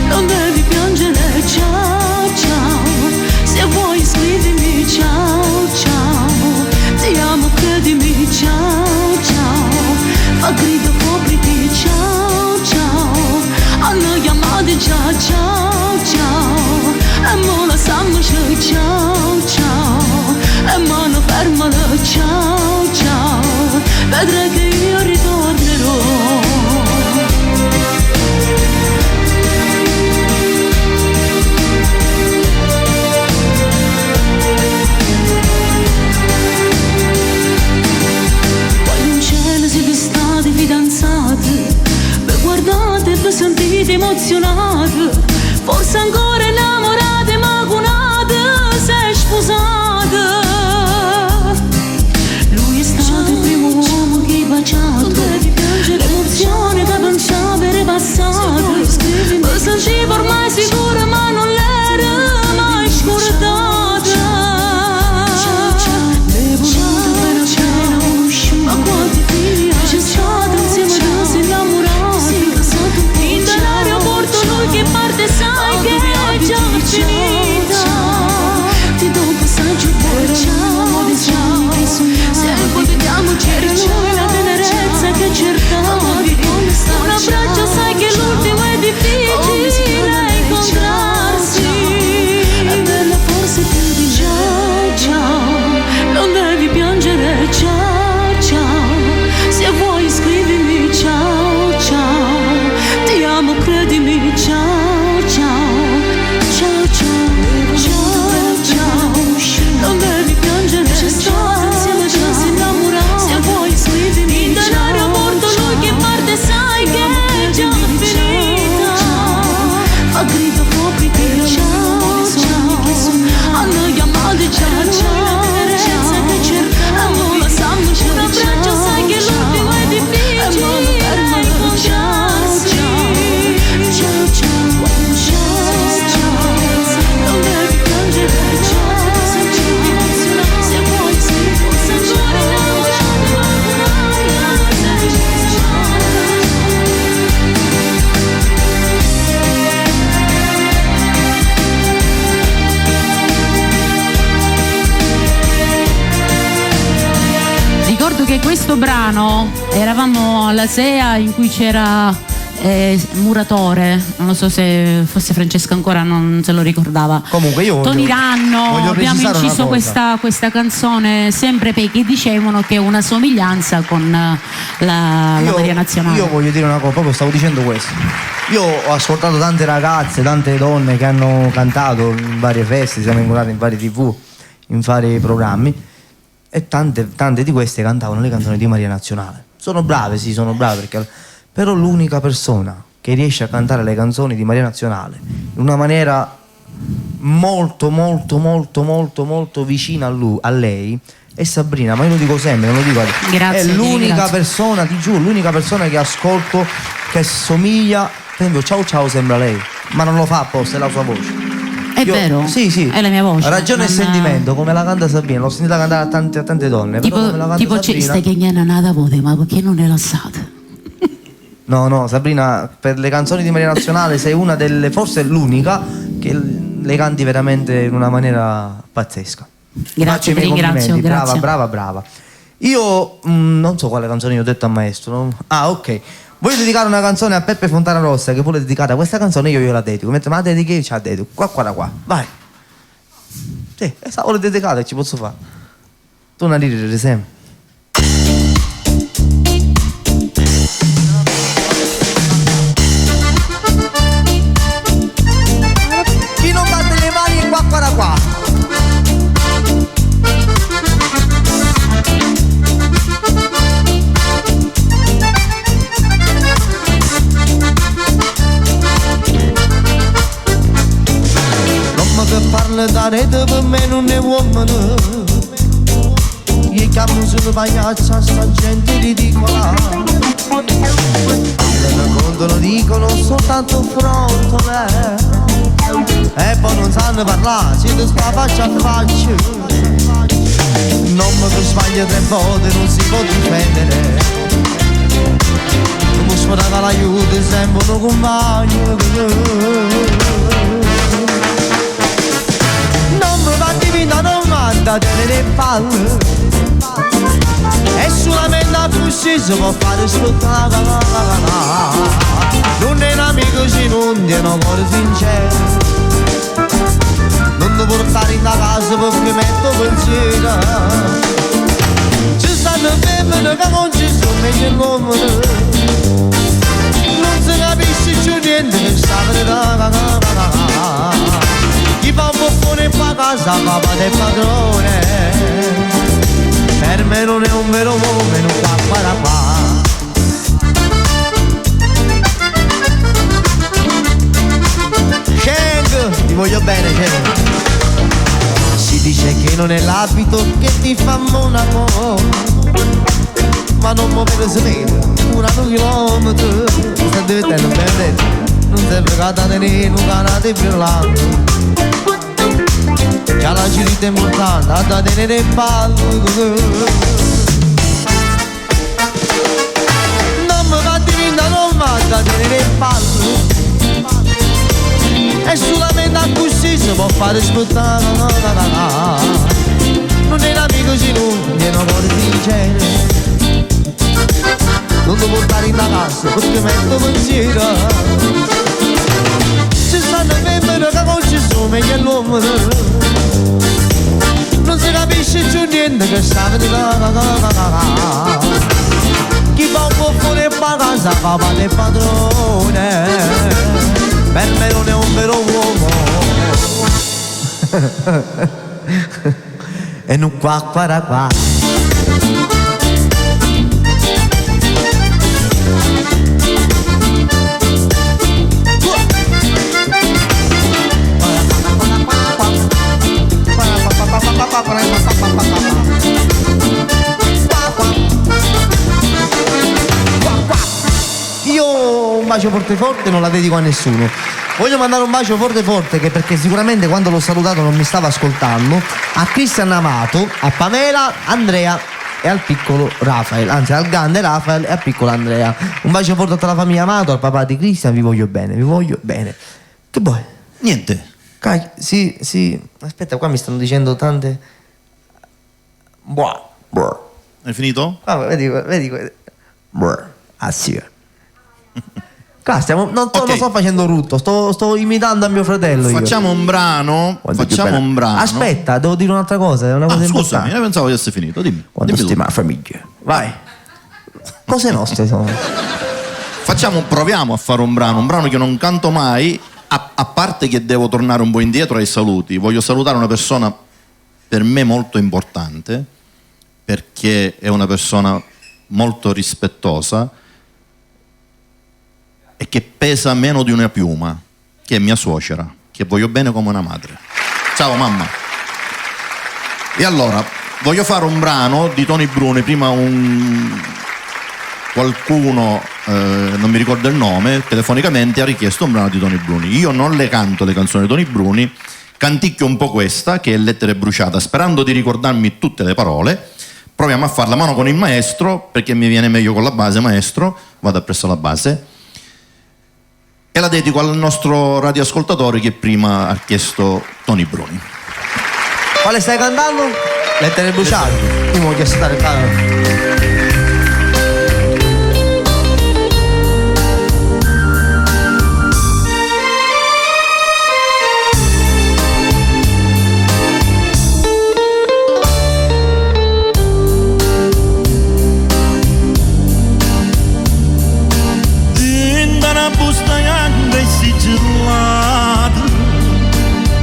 Speaker 5: non devi piangere, ciao, se vuoi scrivimi, ciao, ti amo, credimi, ciao, fa grido, copriti, ciao, hanno chiamati, ciao, e mo la sanno, ciao, e mano fermala, ciao, vedrai che io ritornerò. Siete stati fidanzati, vi guardate e vi sentite emozionati, forse ancora innamorata, immaculata, sei sposata. Lui è stato il primo uomo che hai baciato, l'emozione che pensavo era passata. Mi sentivo ormai sicura ma non l'era mai scordata. Devo piano piano, ma quanti figli c'è stato insieme a te, sei innamorato. In dall'aeroporto lui che parte sai che è già finita. Ti do un passaggio per ciao dei sogni che sogniamo. Se poi vediamo c'era la tenerezza che cercavi. Un abbraccio sai che l'ultimo è difficile incontrarsi. È bella forse più di ciao ciao. Non devi piangere ciao ciao. Se vuoi scrivimi ciao ciao. Ti amo credimi ciao ciao. Ciao ciao ciao ciao. Non devi piangere ciao. Insieme a te sei innamorato. Se vuoi scrivimi dall'aeroporto lui che parte sai che è già finita. Fa grido fuori che ciao ciao. A noi chiamate ciao ciao. Che cercavo la sangue c'è un abbraccio sai che l'ultimo è difficile incontrarsi. Ciao ciao ciao ciao. Non devi piangere ciao. Se vuoi sì forse ancora
Speaker 1: Ricordo che questo brano eravamo alla SEA in cui c'era Muratore, non lo so se fosse Francesca ancora, non se lo ricordava.
Speaker 4: Comunque io
Speaker 1: Tony Ranno, abbiamo inciso
Speaker 4: questa
Speaker 1: questa canzone sempre perché dicevano che è una somiglianza con la Maria Nazionale.
Speaker 4: Io voglio dire una cosa, proprio stavo dicendo questo. Io ho ascoltato tante ragazze, tante donne che hanno cantato in varie feste, siamo incontrati in varie TV, in vari programmi, e tante di queste cantavano le canzoni di Maria Nazionale. Sono brave, sì, sono brave, perché però l'unica persona che riesce a cantare le canzoni di Maria Nazionale in una maniera molto vicina a lei è Sabrina, ma io lo dico sempre, non lo dico adesso.
Speaker 1: Grazie,
Speaker 4: è l'unica
Speaker 1: grazie.
Speaker 4: persona, ti giuro, l'unica persona che ascolto che somiglia, per esempio ciao ciao sembra lei, ma non lo fa apposta, è la sua voce.
Speaker 1: È vero?
Speaker 4: Sì,
Speaker 1: È la mia voce.
Speaker 4: Ragione e
Speaker 1: Non-
Speaker 4: sentimento, come la canta Sabrina, l'ho sentita cantare a tante donne. però come la canta
Speaker 1: Tipo ci
Speaker 4: Sabrina-
Speaker 1: stai che non è nata voce, ma perché non è lassata?
Speaker 4: No, Sabrina, per le canzoni di Maria Nazionale sei una delle, forse l'unica, che le canti veramente in una maniera pazzesca.
Speaker 1: Grazie,
Speaker 4: Faccio i miei
Speaker 1: ti ringrazio,
Speaker 4: complimenti,
Speaker 1: grazie.
Speaker 4: brava. Io non so quale canzone io ho detto al maestro, no? Ah, ok. Voglio dedicare una canzone a Peppe Fontana Rossa, che pure dedicata a questa canzone, io la dedico. Mentre me la dedichi, ce la dedico. Qua. Vai. Sì, questa vuole dedicata e ci posso fare. Tu una ridere sempre. Chi non batte le mani è qua. Che parla da rete per me non è uomo. Io chiamo sulla pagliaccia sta gente ridicola. Parlano, contano, dicono soltanto frontole. E poi non sanno parlare, siete sta faccia a faccia. Non mi sbaglio 3 volte, non si può difendere. Non mi sperare l'aiuto, sempre un compagno. Non manda tenere le palle e solamente a così si può fare sfruttare. Non è un amico se non tiene un cuore sincero, non ti portare in casa perché metto pensiero. Ci stanno femmine che non ci sono meglio uomini, non si capisce più niente che sta verità. Chi fa un boccone fa casa, papà del padrone. Per me non è un vero uomo, non qua. Che non è l'abito che ti fa monaco, ma non muovere si vede, un altro chilometro, sta diventando ben detto, non serve cata tenere, non canate brillante, già la girita è importante, da tenere il pallo, non mi va di vinta, non va da tenere il pallo, e solamente a così si può fare scottare, non è l'amico se non viene un cuore sincero, non devo portare in casa perché metto pensiero, ci stanno membri che non ci sono meglio l'uomo, non si capisce più niente che sta di là, chi fa un po' fuori a casa fa padre e padrone, per me non è un vero uomo, e non qua. Io un bacio forte non la dedico a nessuno. Voglio mandare un bacio forte che perché sicuramente quando l'ho salutato non mi stava ascoltando, a Cristian Amato, a Pamela, Andrea e al piccolo Rafael, anzi al grande Rafael e al piccolo Andrea. Un bacio forte a tutta la famiglia Amato, al papà di Cristian, vi voglio bene. Che vuoi?
Speaker 3: Niente.
Speaker 4: Sì. Aspetta, qua mi stanno dicendo tante. Buah.
Speaker 3: Hai finito?
Speaker 4: Ah, vedi. Sì. Qua non sto facendo rutto, sto imitando a mio fratello.
Speaker 3: Facciamo un brano.
Speaker 4: Aspetta, devo dire un'altra cosa. È una cosa
Speaker 3: scusami,
Speaker 4: importante.
Speaker 3: io pensavo di essere finito. Dimmi.
Speaker 4: Quando stima la famiglia. Vai. Cose nostre sono.
Speaker 3: Proviamo a fare un brano che non canto mai. A parte che devo tornare un po' indietro ai saluti, voglio salutare una persona per me molto importante, perché è una persona molto rispettosa e che pesa meno di una piuma, che è mia suocera, che voglio bene come una madre. Ciao mamma. E allora, voglio fare un brano di Tony Bruni, prima qualcuno, non mi ricordo il nome, telefonicamente ha richiesto un brano di Tony Bruni. Io non le canto le canzoni di Tony Bruni, canticchio un po' questa, che è Lettere bruciate, sperando di ricordarmi tutte le parole. Proviamo a farla a mano con il maestro, perché mi viene meglio con la base, maestro. Vado appresso la base. E la dedico al nostro radioascoltatore che prima ha chiesto Tony Bruni.
Speaker 4: Quale stai cantando? Lettere bruciate. Io mi voglio stare qua.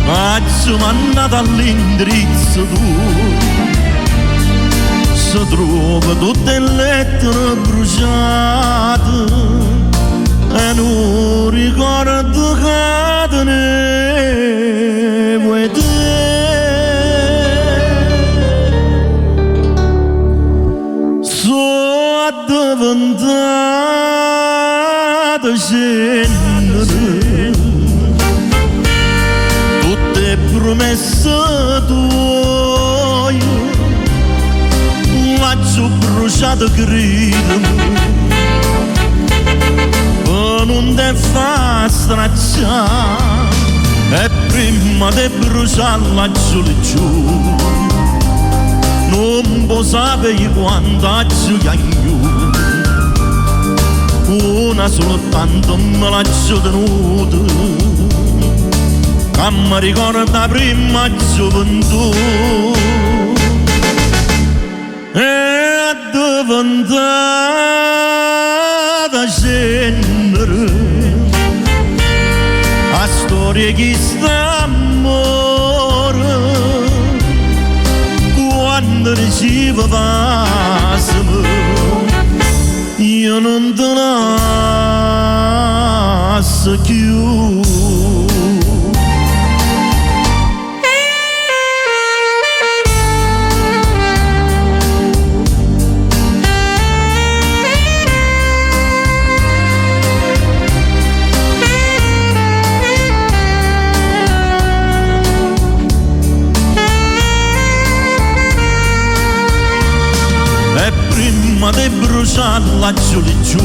Speaker 12: Faccio mannata all'indirizzo tuo, si trova tutte le lettere bruciate e non ricordo che te ne vuoi te. Sono diventata cenere, promesse tue, l'ho bruciato credimi, per non te fa stracciare, e prima di bruciarla giù giù, non può sapere quanto giù chiagno, una soltanto me l'ha giù tenuta, che mi ricorda prima gioventù, è diventata cenere, a storia che sta amore, quando riceve passami, io non te lascio più. laggiù di giù,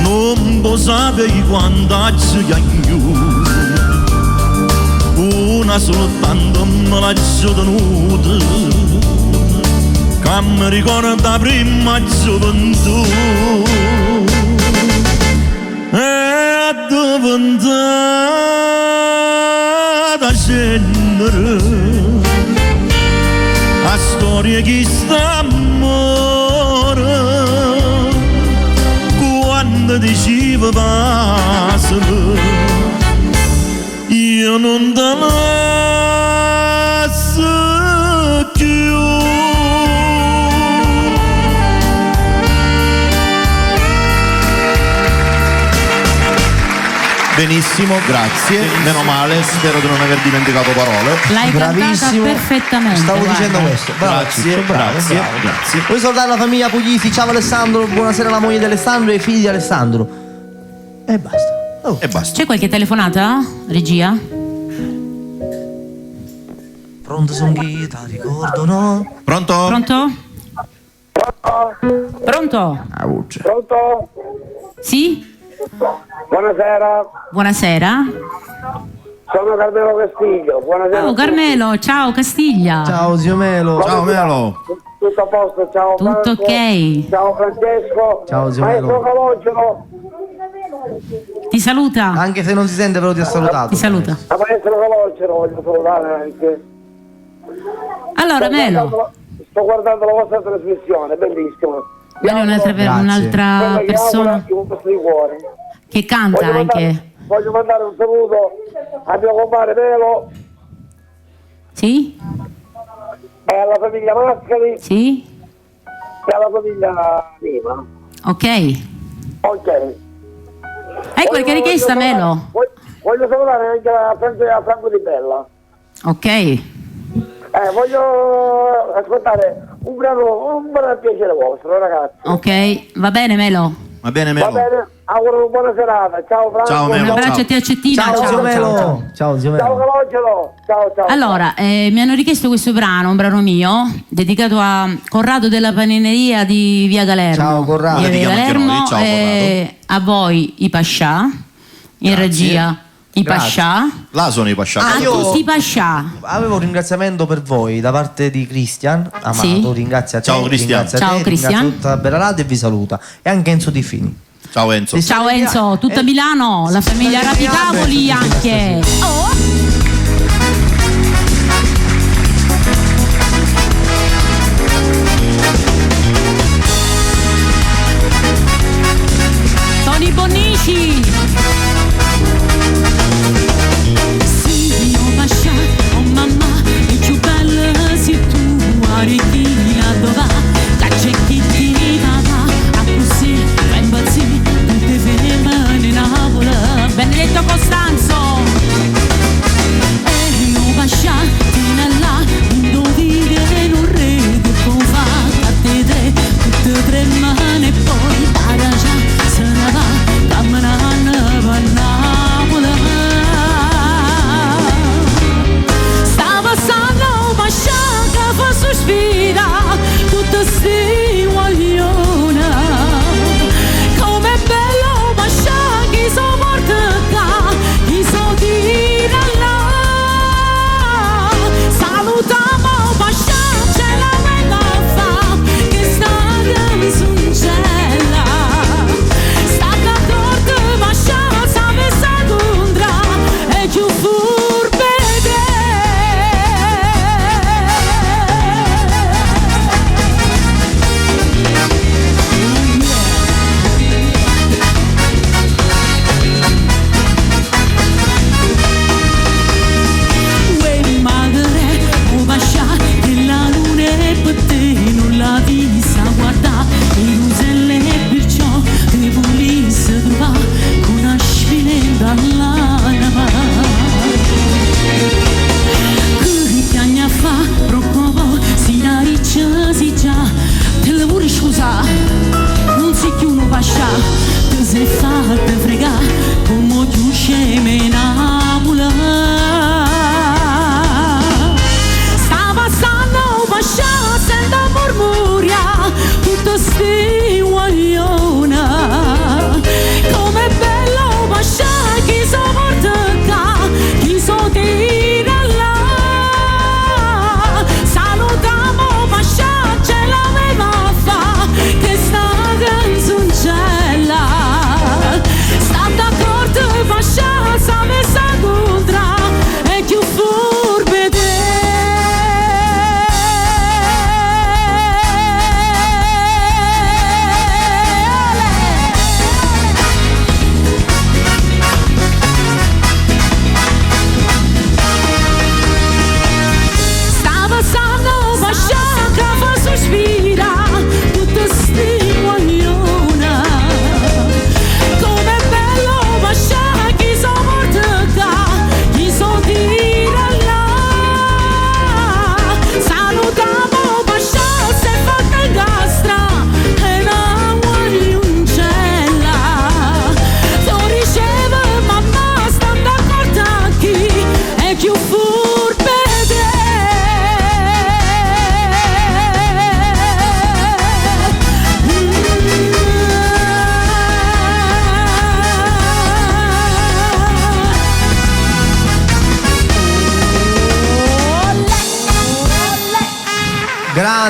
Speaker 12: non può sapere quando ci chiamo, una soltanto me laggiù tenuta, che mi ricorda prima gioventù, e diventata cenere, a storia che sta amore, quando diceva passami, io non te lascio più.
Speaker 3: Benissimo, grazie. Meno male, spero di non aver dimenticato parole.
Speaker 1: L'hai cantata
Speaker 4: Bravissimo.
Speaker 1: perfettamente.
Speaker 4: Stavo
Speaker 1: guarda.
Speaker 4: dicendo questo. Bravo,
Speaker 3: Grazie,
Speaker 4: bravo,
Speaker 3: grazie,
Speaker 4: bravo.
Speaker 3: grazie.
Speaker 4: Vuoi salutare la famiglia Puglisi? Ciao Alessandro, buonasera alla moglie di Alessandro e ai figli di Alessandro. E basta. Oh.
Speaker 3: E basta.
Speaker 1: C'è qualche telefonata, regia?
Speaker 4: Pronto son Ghita, ricordo no?
Speaker 3: Pronto?
Speaker 1: Pronto? Pronto?
Speaker 8: Pronto?
Speaker 1: Sì?
Speaker 8: Buonasera,
Speaker 1: Buonasera.
Speaker 8: sono Carmelo Castiglio. Buonasera.
Speaker 1: Oh Carmelo, ciao Castiglia.
Speaker 4: Ciao zio Melo.
Speaker 3: Ciao Melo.
Speaker 8: Tutto a posto, ciao
Speaker 1: Tutto
Speaker 8: Franco.
Speaker 1: ok.
Speaker 8: Ciao Francesco.
Speaker 4: Ciao, zio
Speaker 8: Maestro
Speaker 4: Melo.
Speaker 8: Calogero.
Speaker 1: Ti saluta.
Speaker 4: Anche se non si sente però ti ha salutato.
Speaker 1: Ti saluta.
Speaker 8: A Maestro Calogero voglio salutare anche.
Speaker 1: Allora Melo,
Speaker 8: Sto guardando la vostra trasmissione, bellissima.
Speaker 1: quella è un'altra,
Speaker 4: Grazie.
Speaker 1: un'altra
Speaker 8: Quella che
Speaker 1: persona
Speaker 8: augura un posto di cuore.
Speaker 1: che canta anche.
Speaker 8: Voglio mandare un saluto a mio compare Melo
Speaker 1: Sì?
Speaker 8: e alla famiglia Mascali
Speaker 1: Sì?
Speaker 8: e alla famiglia Lima.
Speaker 1: Ok.
Speaker 8: Ok.
Speaker 1: Hai qualche richiesta Melo?
Speaker 8: Voglio salutare anche a Franco Di Bella.
Speaker 1: Ok.
Speaker 8: Voglio ascoltare un brano a piacere vostro, ragazzi.
Speaker 1: Ok, va bene Melo.
Speaker 3: Va bene
Speaker 8: Va
Speaker 3: Melo?
Speaker 8: bene, auguro una buona serata. Ciao Franco.
Speaker 3: Ciao, Melo.
Speaker 1: Un abbraccio a te a Cettina.
Speaker 4: Ciao zio Melo. Ciao zio
Speaker 8: Ciao
Speaker 4: Melo.
Speaker 8: Calogero. Ciao ciao.
Speaker 1: Allora, mi hanno richiesto questo brano, un brano mio, dedicato a Corrado della Panineria di Via Galermo.
Speaker 4: Ciao, Corrado.
Speaker 1: Di Via
Speaker 3: Dedichiamo anche
Speaker 1: Galermo,
Speaker 3: noi. Ciao,
Speaker 1: e a voi i Pascià, in regia i
Speaker 4: Grazie.
Speaker 1: Pascià,
Speaker 3: Là sono i pasciati.
Speaker 1: a
Speaker 4: io-
Speaker 1: tutti i Pascià.
Speaker 4: Avevo un ringraziamento per voi da parte di Cristian Amato.
Speaker 1: Sì.
Speaker 4: Ringrazia te.
Speaker 3: Ciao, Cristian.
Speaker 4: ringrazia
Speaker 1: Ciao,
Speaker 4: te,
Speaker 1: Cristian.
Speaker 4: ringrazia tutta la bella radio e vi saluta. E anche Enzo Di Fini.
Speaker 3: Ciao Enzo.
Speaker 1: Ciao Enzo, tutta Milano, la famiglia Rapicavoli anche. Oh. Tony Bonnici. Sì, oh Pascià, oh mamma, è più bella se tu arrivi a dove la c'è chi ti va a così, va impazzire, tutte femmine in Napoli. Benedetto Costanzo.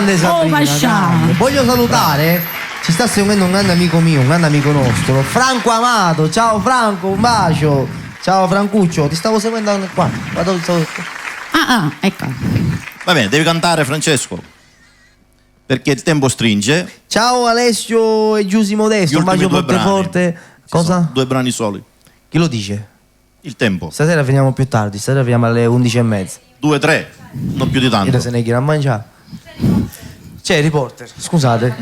Speaker 4: Grande Sabrina,
Speaker 1: Pascià.
Speaker 4: grande. Voglio salutare, ci sta seguendo un grande amico mio, un grande amico nostro, Franco Amato. Ciao Franco, un bacio. Ciao Francuccio, ti stavo seguendo qua.
Speaker 1: Ecco.
Speaker 3: Va bene, devi cantare, Francesco, perché il tempo stringe.
Speaker 4: Ciao Alessio e Giusy Modesto, un bacio forte. Cosa?
Speaker 3: 2 brani soli.
Speaker 4: Chi lo dice?
Speaker 3: Il tempo.
Speaker 4: Stasera finiamo più tardi, stasera finiamo alle 11:30.
Speaker 3: 2-3, non più di tanto.
Speaker 4: Io se ne gira a mangiare. C'è il reporter, scusate.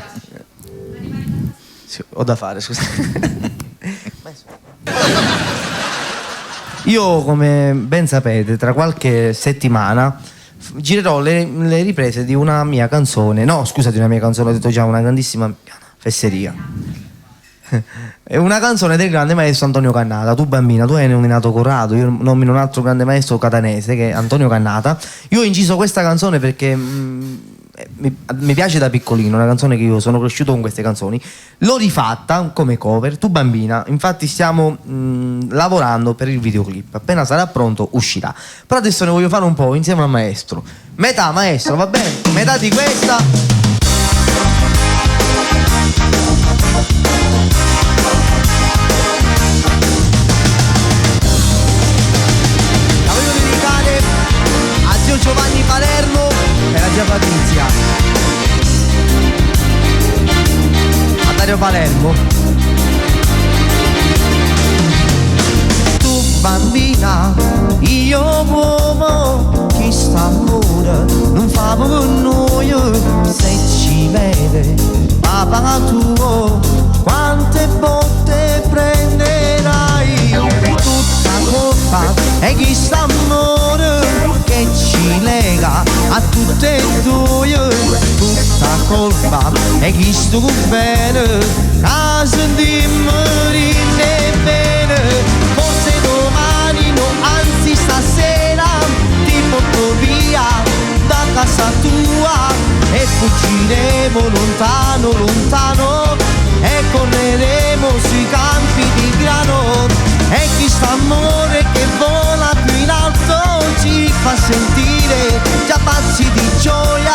Speaker 4: Sì, ho da fare, scusate. Io, come ben sapete, tra qualche settimana girerò le riprese di una mia canzone. No, scusa, di una mia canzone, ho detto già, una grandissima fesseria. È una canzone del grande maestro Antonio Cannata. Tu bambina, tu hai nominato Corrado, io nomino un altro grande maestro catanese che è Antonio Cannata. Io ho inciso questa canzone perché mi piace da piccolino, una canzone che io sono cresciuto con queste canzoni. L'ho rifatta come cover, Tu bambina, infatti stiamo lavorando per il videoclip. Appena sarà pronto uscirà. Però adesso ne voglio fare un po' insieme al maestro. Metà maestro, va bene? Metà di questa. Giovanni Palermo e la zia Patrizia. A Dario Palermo. Tu bambina, io uomo, chi sta amore non fa per noi. Se ci vede papà tuo, quante botte prenderai. Tutta colpa è chi sta amore che ci lega a tutte e due. Tutta colpa è chi sto bene, casa di morire bene. Forse domani no, anzi stasera ti porto via da casa tua e fuggiremo lontano, lontano e correremo sui campi di grano. E chi sta amore che vola più in alto ci fa sentire già pazzi di gioia.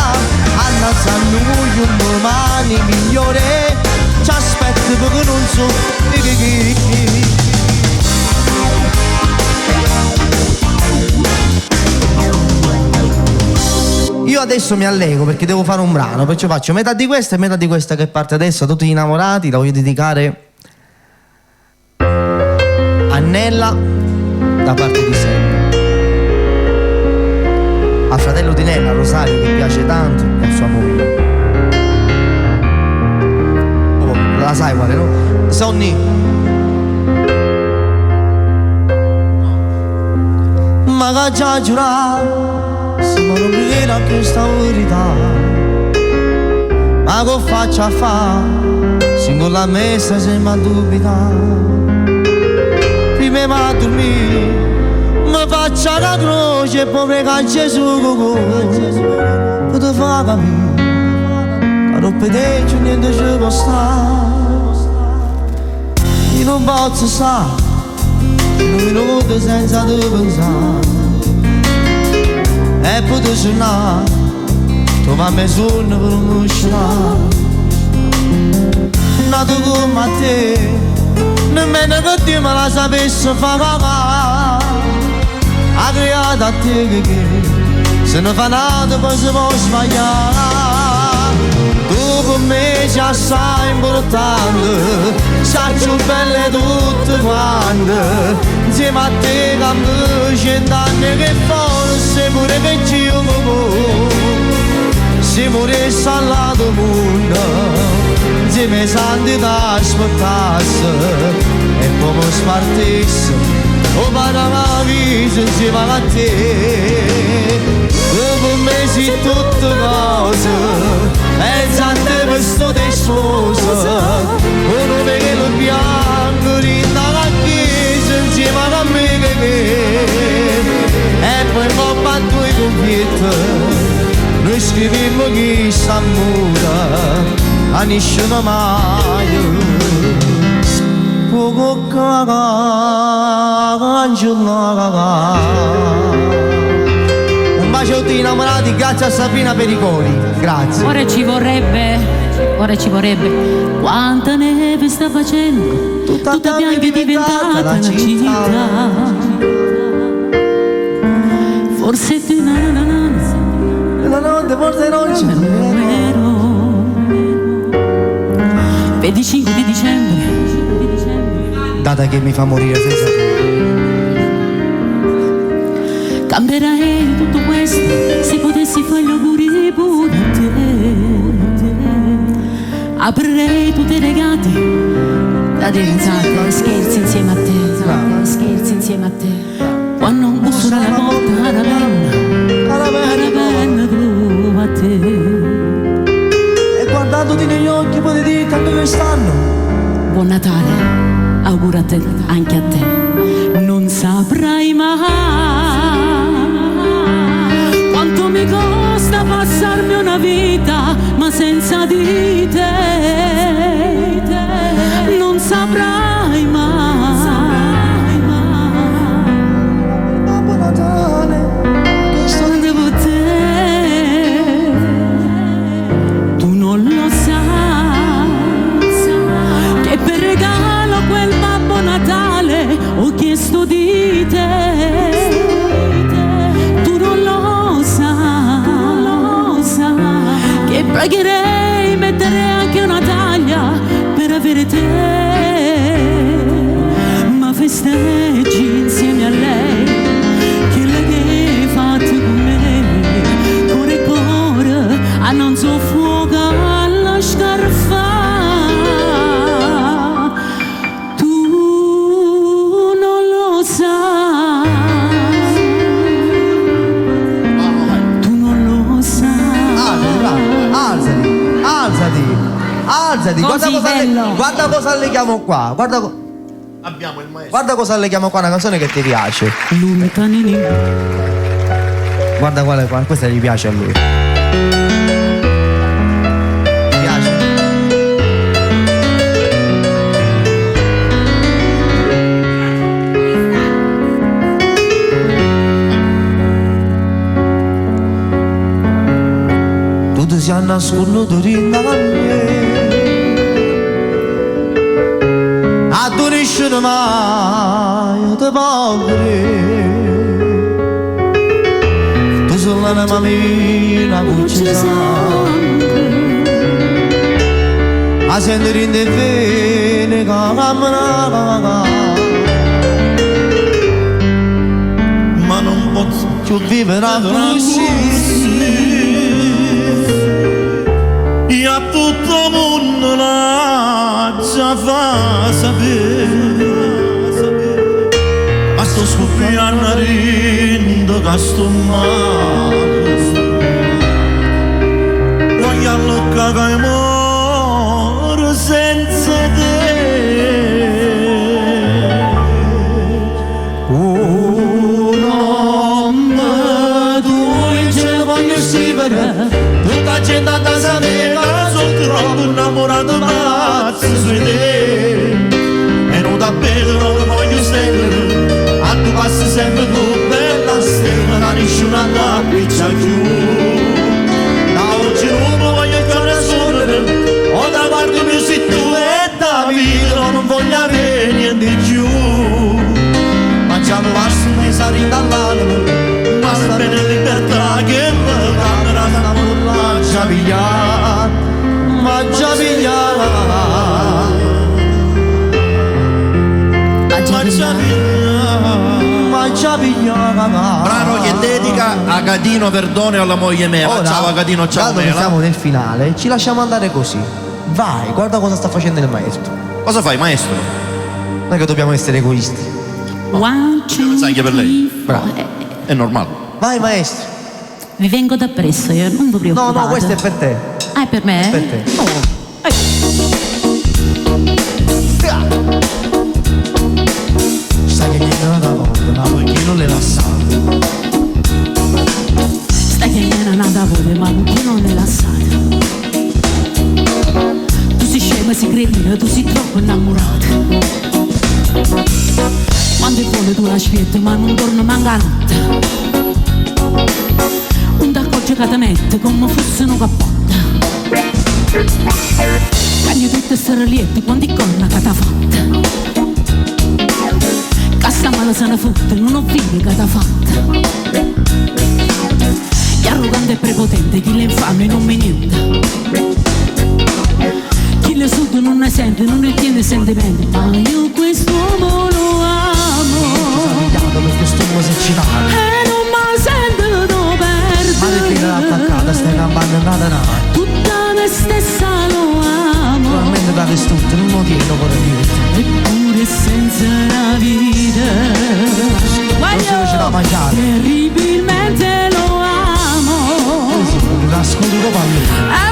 Speaker 4: Annanzi a noi un domani migliore ci aspetta perché non so Io adesso mi allego perché devo fare un brano, perciò faccio metà di questa e metà di questa che parte adesso a tutti gli innamorati. La voglio dedicare a Nella da parte di Sam, al fratello di Nella, Rosario, che piace tanto, e a sua moglie. Oh, la sai quale, no? Sonny. Ma che già giurato, se non viene a questa verità, ma che faccio a fare, singola messa sembra dubitare. Prima ma dormire, mi faccia la croce e poi prega a Gesù che ti fa capire che dopo te niente ci può stare. Io non posso stare un minuto senza te pensare e poi ti suonare, tu fammi sonno per non uscire. Nato come a te, nemmeno che Dio me la sapesse fare cagare. Ha creato a te che se ne fa nato poi si può sbagliare. Tu con me ci assai importante, sai più belle tutte quante. Insieme a te cambio 100 anni che forse pure che io se moresse al lato mondo. Insieme ai santi t'aspettasse e poi mi spartisse o paravavi insieme a te. Dopo mesi tutte cose pensate per sto te sposa, uno velo bianco rinda la chiesa insieme a me e poi un po' a due conflitti noi scrivimmo chi s'ammura a nessuno mai. Poco caga, un bacio di innamorati grazie a Sabrina Pericoli. Grazie.
Speaker 1: Ora ci vorrebbe. Quanta neve sta facendo, tutta bianca è diventata la città. Forse tu
Speaker 4: la notte, forse non c'è vero.
Speaker 1: 25 di dicembre,
Speaker 4: data che mi fa morire senza te.
Speaker 1: Cambierei tutto questo se potessi fare gli auguri pure a te. Aprirei tutti i regati da risate, scherzi insieme a te, scherzi insieme a te. Quando busserà la porta la penna tu a te.
Speaker 4: E guardandoti negli occhi puoi dire tanto che stanno.
Speaker 1: Buon Natale, auguro a te, anche a te. Non saprai mai quanto mi costa passarmi una vita, ma senza di te. Non saprai mai.
Speaker 4: Buon Natale, che sto
Speaker 1: devo te. Tu non lo sai che per regalo quel Babbo Natale ho chiesto di te. Tu non lo sai che pregherei, metterei anche una taglia per avere te, ma festeggi insieme a lei, che lei che hai fatto con me, cuore e cuore, a non so fuoco alla scarfa. Tu non lo sai, tu non lo sai.
Speaker 4: Alzati, guarda cosa alleghiamo qua.
Speaker 3: Abbiamo il maestro.
Speaker 4: Guarda cosa alleghiamo qua, una canzone che ti piace.
Speaker 1: Lontanini.
Speaker 4: Guarda quale, questa gli piace a lui. Ti piace? Tutti si nascondono dentro a me. Adoriscono mai te poveri. Tu sei la mamma cuccia sempre. A sentire in te vene camminare.
Speaker 3: Ma non posso
Speaker 4: più vivere così.
Speaker 3: E a tutto il mondo la già fa sapere. Ma sto scoppiando a rindo che sto male. Voglio allocare che moro senza te. Tutta gente a casa mia, sono troppo innamorato pazzo su di te. E non da bene, non voglio stare. A tu passi sempre tu, bella stella, da nessuna lacricia più. Da oggi non voglio più nessuno, o da parte mia sei tu e da vita non voglio avere niente di più. Ma già mi basta un mese a rindallare. Ma sta bene libertà che la camera m'ha già pigliata, m'ha già pigliata, m'ha già pigliata. Brano che dedica a Catino Verdone e alla moglie Mela.
Speaker 4: Ora,
Speaker 3: ciao Catino, ciao
Speaker 4: dato che
Speaker 3: Mela.
Speaker 4: siamo nel finale, ci lasciamo andare così. Vai, guarda cosa sta facendo il maestro.
Speaker 3: Cosa fai, maestro?
Speaker 4: Non è che dobbiamo essere egoisti.
Speaker 3: Sai anche per lei.
Speaker 4: Bravo.
Speaker 3: È normale.
Speaker 4: Vai maestro.
Speaker 1: Vi vengo da presso, io non vi preoccupate.
Speaker 4: No, questo è per te.
Speaker 1: Ah, è per me?
Speaker 4: È per te. Sai che mi viene una volta, ma perché non le lasciate?
Speaker 1: Stai che viene una volta, ma perché non le lasciate? Tu sei scema, sei cretino, tu sei troppo innamorato. Quando vuole tu la spietta, ma non torno manca notte. un t'accorge che ti mette come fosse una cappotta. Cagni tutte stare liette quando i corna che t'ha fatta. Cassa male se ne fotte, non ho figlio che t'ha fatta. Chi arrogante e prepotente, chi le infame non mi niente. Chi le sud non ne sente, non ne tiene sentimenti. Ma io quest'uomo lo amo.
Speaker 4: Perché sto esercitando
Speaker 1: e non mi sento perdere.
Speaker 4: Ma le figlie attaccate, stai campando nada nada.
Speaker 1: Tutta me stessa lo amo.
Speaker 4: Probabilmente da distrutto, non lo tieno per niente.
Speaker 1: Eppure senza la vita
Speaker 4: non si riesce a mangiare.
Speaker 1: terribilmente lo amo.
Speaker 4: Nascondo pallone.